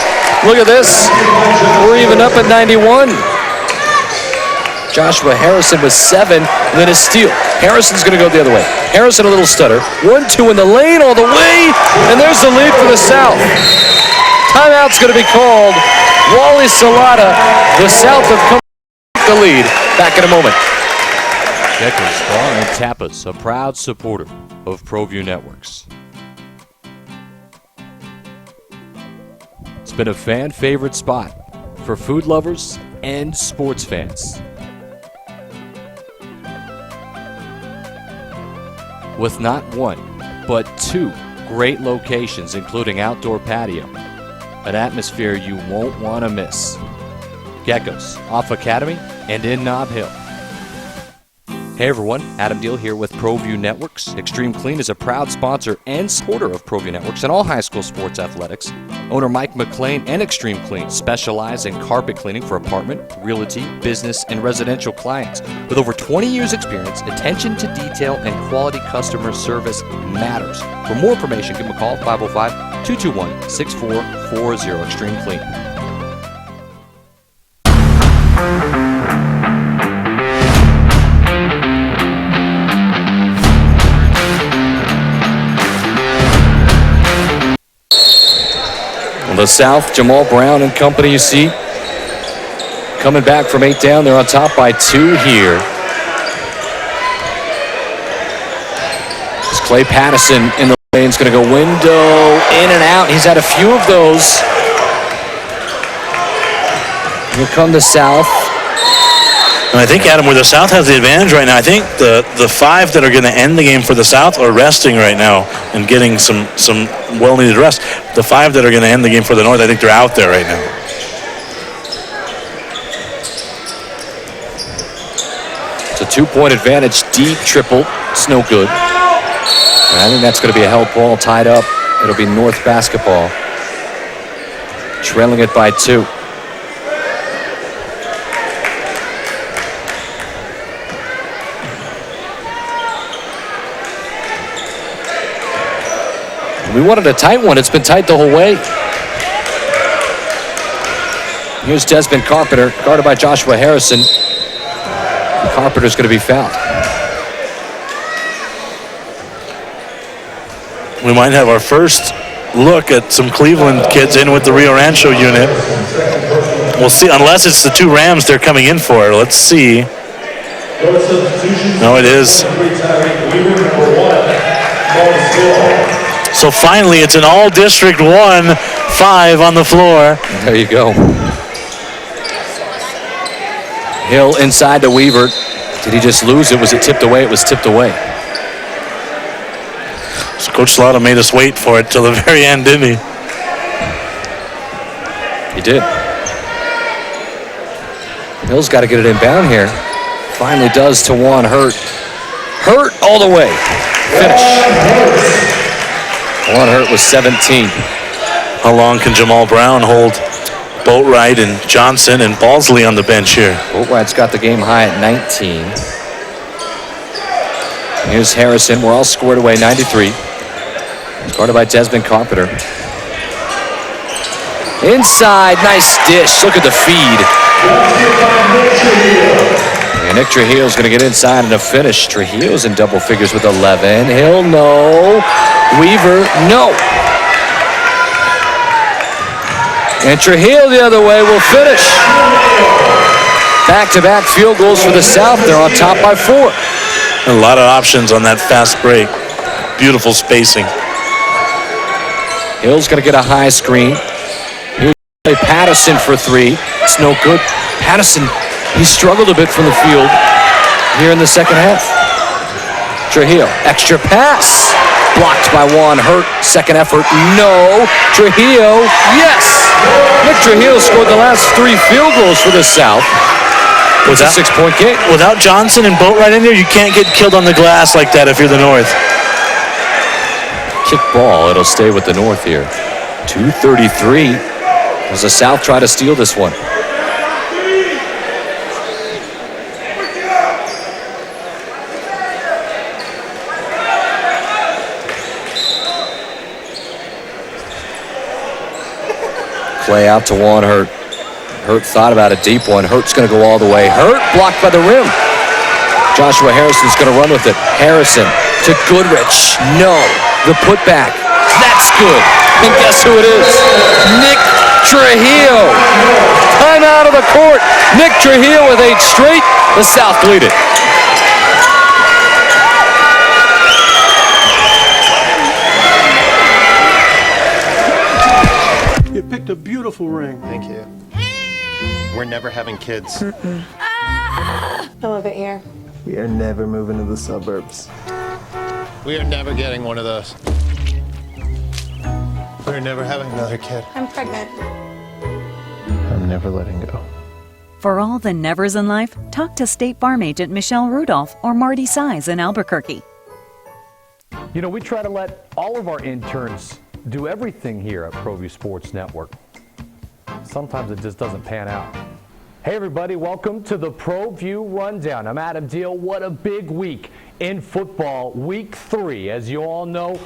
Look at this. We're even up at 91. Joshua Harrison with 7, then a steal. Harrison's going to go the other way. Harrison a little stutter. 1-2 in the lane all the way, and there's the lead for the South. Timeout's going to be called. Wally Salata, the South have come the lead. Back in a moment. Geckos Bar and Tapas, a proud supporter of Proview Networks. It's been a fan favorite spot for food lovers and sports fans. With not 1, but 2 great locations, including outdoor patio. An atmosphere you won't want to miss. Geckos, off Academy and in Nob Hill. Hey everyone, Adam Deal here with Proview Networks. Extreme Clean is a proud sponsor and supporter of Proview Networks and all high school sports athletics. Owner Mike McLean and Extreme Clean specialize in carpet cleaning for apartment, realty, business, and residential clients. With over 20 years experience, attention to detail and quality customer service matters. For more information, give them a call, 505-221-6440, Extreme Clean. The South, Jamal Brown and company, you see, coming back from 8 down. They're on top by 2 here. It's Clay Patterson in the lane. It's going to go window, in and out. He's had a few of those. Here come the South. And I think, Adam, where the South has the advantage right now, I think the 5 that are going to end the game for the South are resting right now and getting some well-needed rest. The 5 that are going to end the game for the North, I think they're out there right now. It's a 2-point advantage, deep triple. It's no good. And I think that's going to be a help ball tied up. It'll be North basketball. Trailing it by 2. We wanted a tight one. It's been tight the whole way. Here's Desmond Carpenter, guarded by Joshua Harrison. Carpenter's going to be fouled. We might have our first look at some Cleveland kids in with the Rio Rancho unit. We'll see, unless it's the 2 Rams they're coming in for. Let's see. No, it is. So finally, it's an all-district 1-5 on the floor. There you go. Hill inside to Weaver. Did he just lose it? Was it tipped away? It was tipped away. So Coach Slaughter made us wait for it till the very end, didn't he? He did. Hill's got to get it inbound here. Finally does to Juan Hurt. Hurt all the way. Finish. Juan Hurt was 17. How long can Jamal Brown hold Boatwright and Johnson and Balsley on the bench here? Boatwright's got the game high at 19. Here's Harrison. We're all squared away, 93. Guarded by Desmond Carpenter. Inside, nice dish. Look at the feed. And Nick Trujillo's going to get inside and a finish. Trujillo's in double figures with 11. Hill, no. Weaver, no. And Trujillo the other way will finish. Back-to-back field goals for the South. They're on top by 4. A lot of options on that fast break. Beautiful spacing. Hill's going to get a high screen. Here's Patterson for 3. It's no good. Patterson, he struggled a bit from the field here in the second half. Trujillo, extra pass. Blocked by Juan Hurt. Second effort, no. Trujillo, yes. Nick Trujillo scored the last 3 field goals for the South. It's a 6-point game. Without Johnson and Boatwright in there, you can't get killed on the glass like that if you're the North. Kick ball, it'll stay with the North here. 2:33 as the South try to steal this one. Play out to Juan Hurt. Hurt thought about a deep one. Hurt's going to go all the way. Hurt blocked by the rim. Joshua Harrison's going to run with it. Harrison to Goodrich. No. The putback. That's good. And guess who it is? Nick Trujillo. Time out of the court. Nick Trujillo with 8 straight. The South lead it. You picked a beautiful ring. Thank you. We're never having kids. I love it here. We are never moving to the suburbs. We are never getting one of those. We're never having another kid. I'm pregnant. I'm never letting go. For all the nevers in life, talk to State Farm agent Michelle Rudolph or Marty Size in Albuquerque. You know, we try to let all of our interns do everything here at Proview Sports Network. Sometimes it just doesn't pan out. Hey everybody, welcome to the Proview Rundown. I'm Adam Deal. What a big week in football, week 3, as you all know.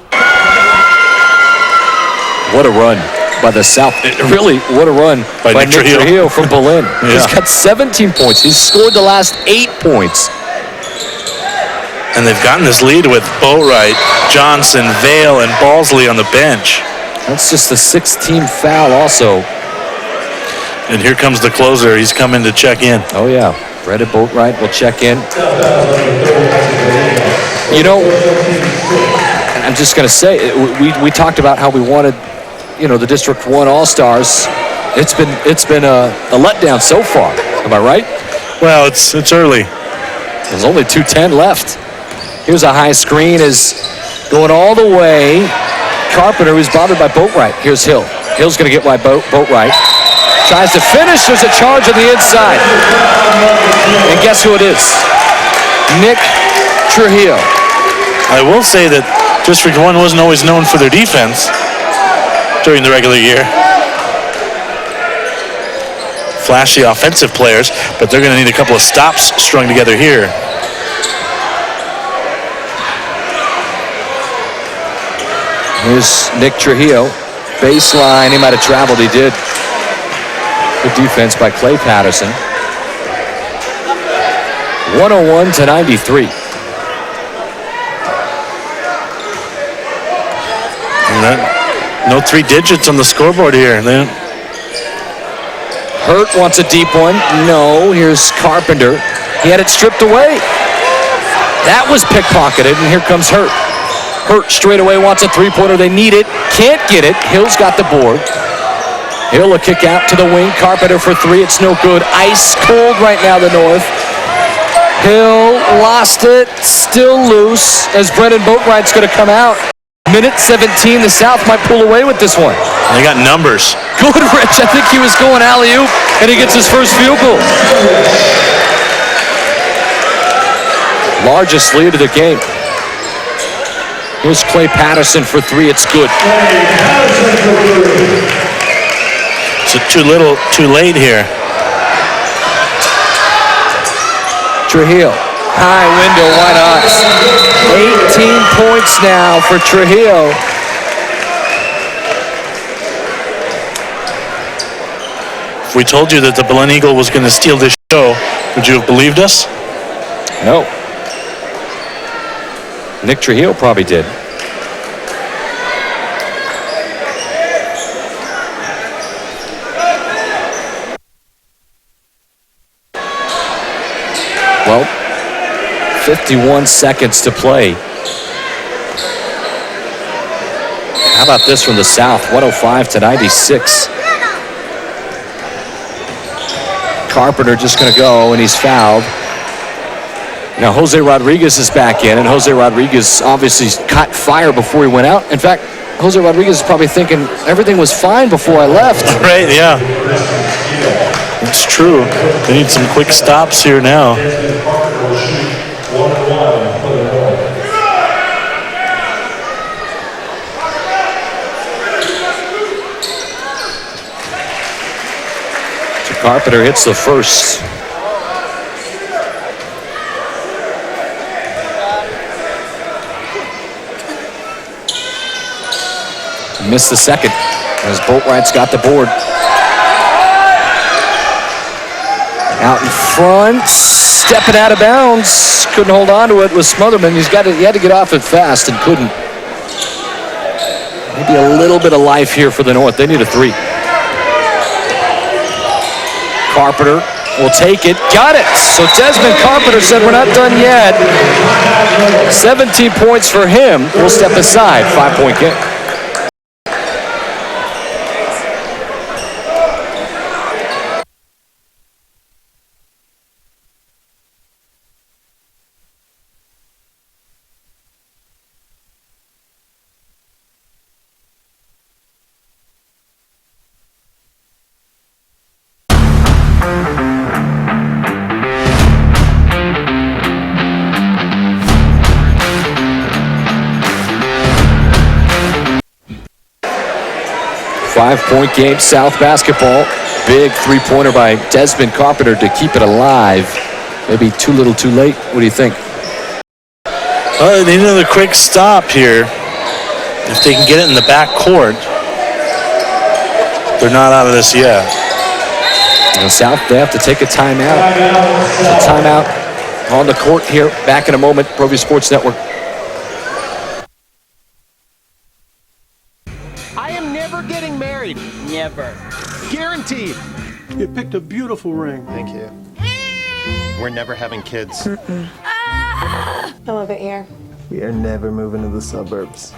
What a run by the South. Really, what a run by Nick Trujillo from Berlin. Yeah. He's got 17 points. He's scored the last 8 points. And they've gotten this lead with Boatwright, Johnson, Vale, and Balsley on the bench. That's just the 6th-team foul also. And here comes the closer. He's coming to check in. Oh, yeah. Brett Boatwright will check in. You know, I'm just going to say, we talked about how we wanted, you know, the District 1 All-Stars. It's been a letdown so far. Am I right? Well, it's early. There's only 2:10 left. Here's a high screen, is going all the way. Carpenter, who's bothered by Boatwright. Here's Hill. Hill's going to get by Boatwright. Tries to finish. There's a charge on the inside. And guess who it is? Nick Trujillo. I will say that District 1 wasn't always known for their defense during the regular year. Flashy offensive players, but they're going to need a couple of stops strung together here. Here's Nick Trujillo. Baseline. He might have traveled. He did. Good defense by Clay Patterson. 101-93. No 3 digits on the scoreboard here. Hurt wants a deep one. No. Here's Carpenter. He had it stripped away. That was pickpocketed, and here comes Hurt. Hurt straight away wants a 3-pointer. They need it. Can't get it. Hill's got the board. Hill a kick out to the wing. Carpenter for 3. It's no good. Ice cold right now, the North. Hill lost it. Still loose as Brendan Boatwright's going to come out. Minute 17. The South might pull away with this one. They got numbers. Goodrich, I think he was going alley-oop, and he gets his first field goal. Largest lead of the game. Here's Clay Patterson for 3. It's good. So too little, too late here. Trujillo, high window, why not? 18 points now for Trujillo. If we told you that the Belen Eagle was going to steal this show, would you have believed us? No. Nick Trujillo probably did. 51 seconds to play. How about this from the South? 105 to 96. Carpenter just going to go, and he's fouled. Now Jose Rodriguez is back in, and Jose Rodriguez obviously caught fire before he went out. In fact, Jose Rodriguez is probably thinking everything was fine before I left. Right, yeah. It's true. They need some quick stops here now. Carpenter hits the first. Missed the second as Boatwright's got the board. Out in front, stepping out of bounds. Couldn't hold on to it with Smotherman. He had to get off it fast and couldn't. Maybe a little bit of life here for the North. They need a three. Carpenter will take it. Got it. So Desmond Carpenter said we're not done yet. 17 points for him. We'll step aside. 5-point game. Five-point game, South basketball. Big three-pointer by Desmond Carpenter to keep it alive. Maybe too little, too late. What do you think? They need another quick stop here. If they can get it in the back court, they're not out of this yet. And South, they have to take a timeout. A timeout on the court here. Back in a moment. Proview Sports Network. Never. Guaranteed. You picked a beautiful ring. Thank you. We're never having kids. I love it here. We are never moving to the suburbs.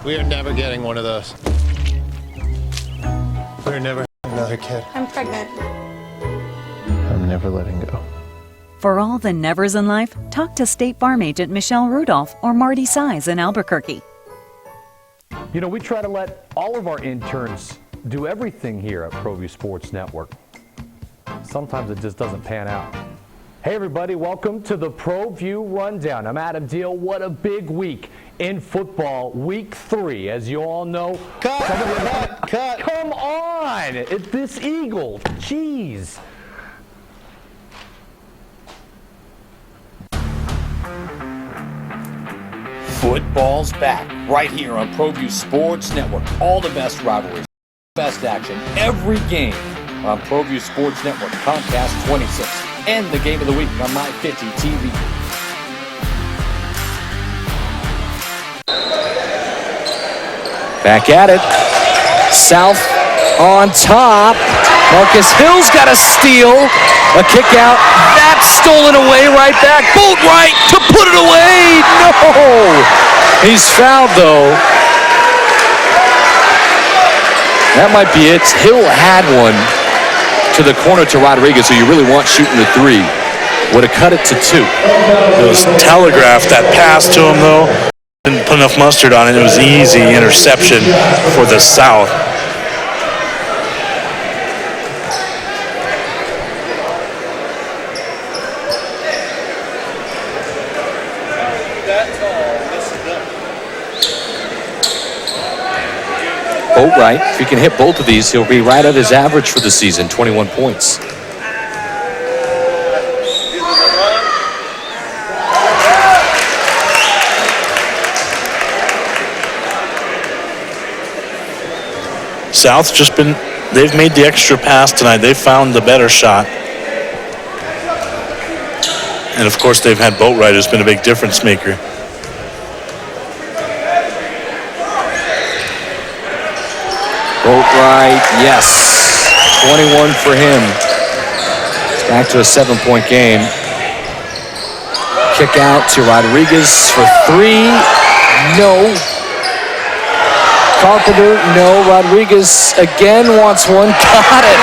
We are never getting one of those. We're never having another kid. I'm pregnant. I'm never letting go. For all the nevers in life, talk to State Farm agent Michelle Rudolph or Marty Size in Albuquerque. You know, we try to let all of our interns do everything here at Proview Sports Network. Sometimes it just doesn't pan out. Hey everybody, welcome to the Proview Rundown. I'm Adam Deal. What a big week in football, week 3. As you all know, Cut. Come on, this Eagle, jeez. Football's back right here on Proview Sports Network. All the best rivalries, best action, every game on Proview Sports Network, Comcast 26, and the game of the week on My 50 TV. Back at it. South on top. Marcus Hill's got a steal. A kick out. That's stolen away. Right back. Boatwright to put it away. No. He's fouled though. That might be it. Hill had one to the corner to Rodriguez, who you really want shooting the three. Would have cut it to 2. It was telegraphed, that pass to him though. Didn't put enough mustard on it. It was easy interception for the South. Boatwright, if he can hit both of these, he'll be right at his average for the season, 21 points. South's just been, they've made the extra pass tonight. They've found the better shot. And of course they've had Boatwright, who's been a big difference maker. Boatwright, yes. 21 for him. It's back to a 7-point game. Kick out to Rodriguez for three. No. Carpenter, no. Rodriguez again wants one. Got it.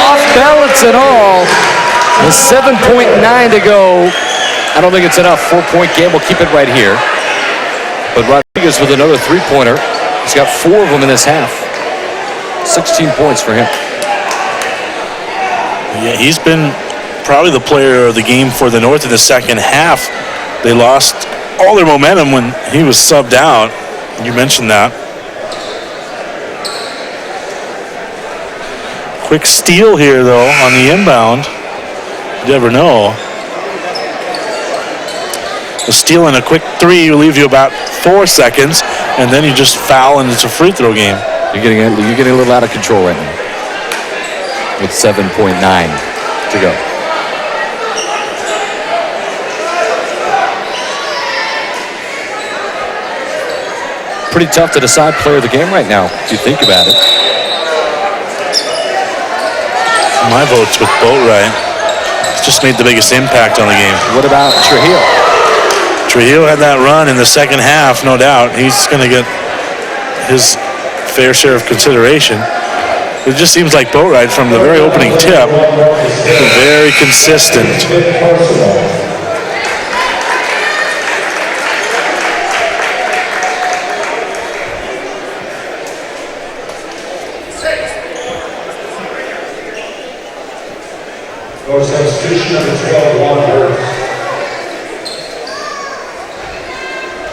Off balance at all. With 7.9 to go. I don't think it's enough. 4-point game. We'll keep it right here. But Rodriguez with another three-pointer. He's got 4 of them in this half. 16 points for him. Yeah, he's been probably the player of the game for the North in the second half. They lost all their momentum when he was subbed out. You mentioned that. Quick steal here, though, on the inbound. You never know. A steal and a quick three will leave you about 4 seconds, and then you just foul and it's a free throw game. You're getting a little out of control right now. With 7.9 to go. Pretty tough to decide player of the game right now, if you think about it. My vote's with Boatwright. He's just made the biggest impact on the game. What about Trujillo? Trujillo had that run in the second half, no doubt. He's going to get his fair share of consideration. It just seems like Boatwright from the very opening tip, very consistent. Your substitution number 12, Ron Hurst.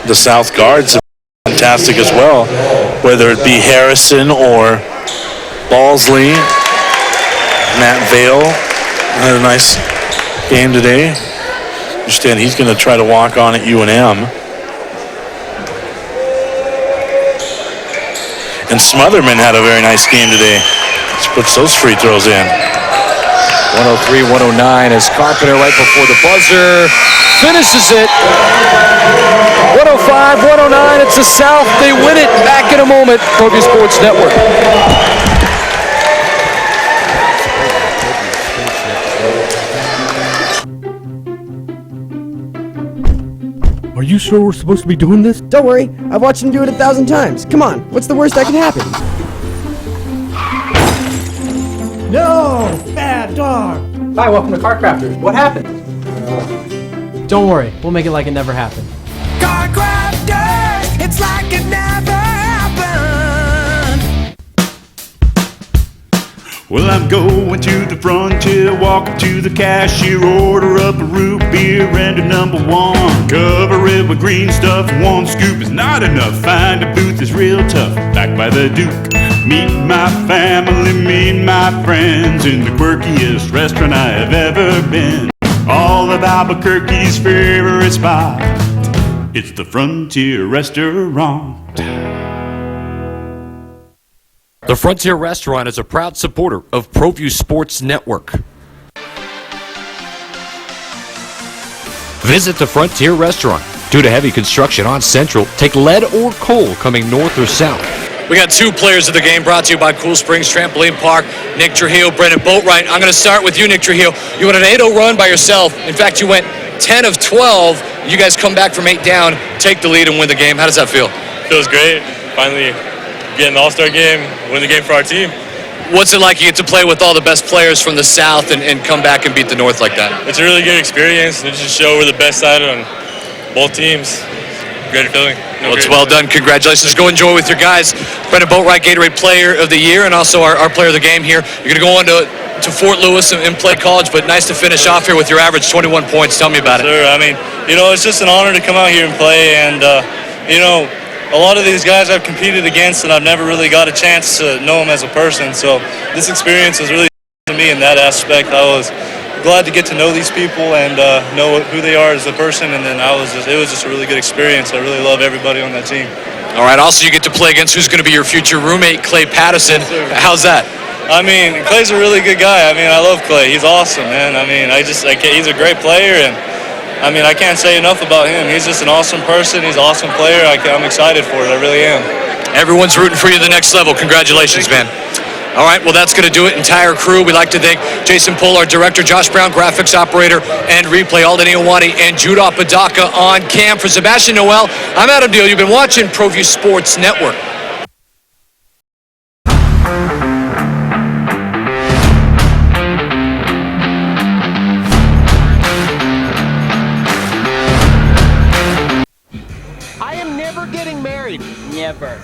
The South guards are fantastic as well, whether it be Harrison or Balsley. Matt Vale had a nice game today. Understand he's going to try to walk on at UNM. And Smotherman had a very nice game today. He puts those free throws in. 103-109 as Carpenter right before the buzzer finishes it. 105-109, it's the South. They win it. Back in a moment. Proview Sports Network. Are you sure we're supposed to be doing this? Don't worry, I've watched him do it 1,000 times. Come on, what's the worst that can happen? No! Bad dog! Hi, welcome to Car Crafters. What happened? Don't worry, we'll make it like it never happened. Car Crafters, it's like it never happened. Well, I'm going to the frontier, walk up to the cashier, order up a root beer and a number one. Cover it with green stuff, one scoop is not enough. Find a booth is real tough, back by the Duke. Meet my family, meet my friends in the quirkiest restaurant I have ever been. All of Albuquerque's favorite spot, it's the Frontier Restaurant. The Frontier Restaurant is a proud supporter of Proview Sports Network. Visit the Frontier Restaurant. Due to heavy construction on Central, take lead or coal coming north or south. We got 2 players of the game brought to you by Cool Springs Trampoline Park, Nick Trujillo, Brendan Boatwright. I'm going to start with you, Nick Trujillo. You went an 8-0 run by yourself. In fact, you went 10 of 12. You guys come back from 8 down, take the lead and win the game. How does that feel? Feels great. Finally get an all-star game, win the game for our team. What's it like you get to play with all the best players from the South and come back and beat the North like that? It's a really good experience. It just show we're the best side on both teams. Great feeling. Well, it's well done. Congratulations. Go enjoy with your guys. Brendan Boatwright, Gatorade Player of the Year, and also our player of the game here. You're going to go on to Fort Lewis and play college, but nice to finish off here with your average 21 points. Tell me about it. Sure. I mean, it's just an honor to come out here and play, and, a lot of these guys I've competed against, and I've never really got a chance to know them as a person, so this experience was really to me in that aspect. I was glad to get to know these people and know who they are as a person, and then it was just a really good experience. I really love everybody on that team. All right, also you get to play against who's going to be your future roommate, Clay Patterson. How's that? I mean, Clay's a really good guy. I mean, I love Clay. He's awesome, man. I mean, he's a great player, and I mean, I can't say enough about him. He's just an awesome person. He's an awesome player. I'm excited for it. I really am. Everyone's rooting for you to the next level. Congratulations, man. All right, well, that's going to do it. Entire crew. We'd like to thank Jason Pohl, our director, Josh Brown, graphics operator, and replay, Alden Iowani and Judah Padaka on cam. For Sebastian Noel, I'm Adam Deal. You've been watching Proview Sports Network. I am never getting married. Never.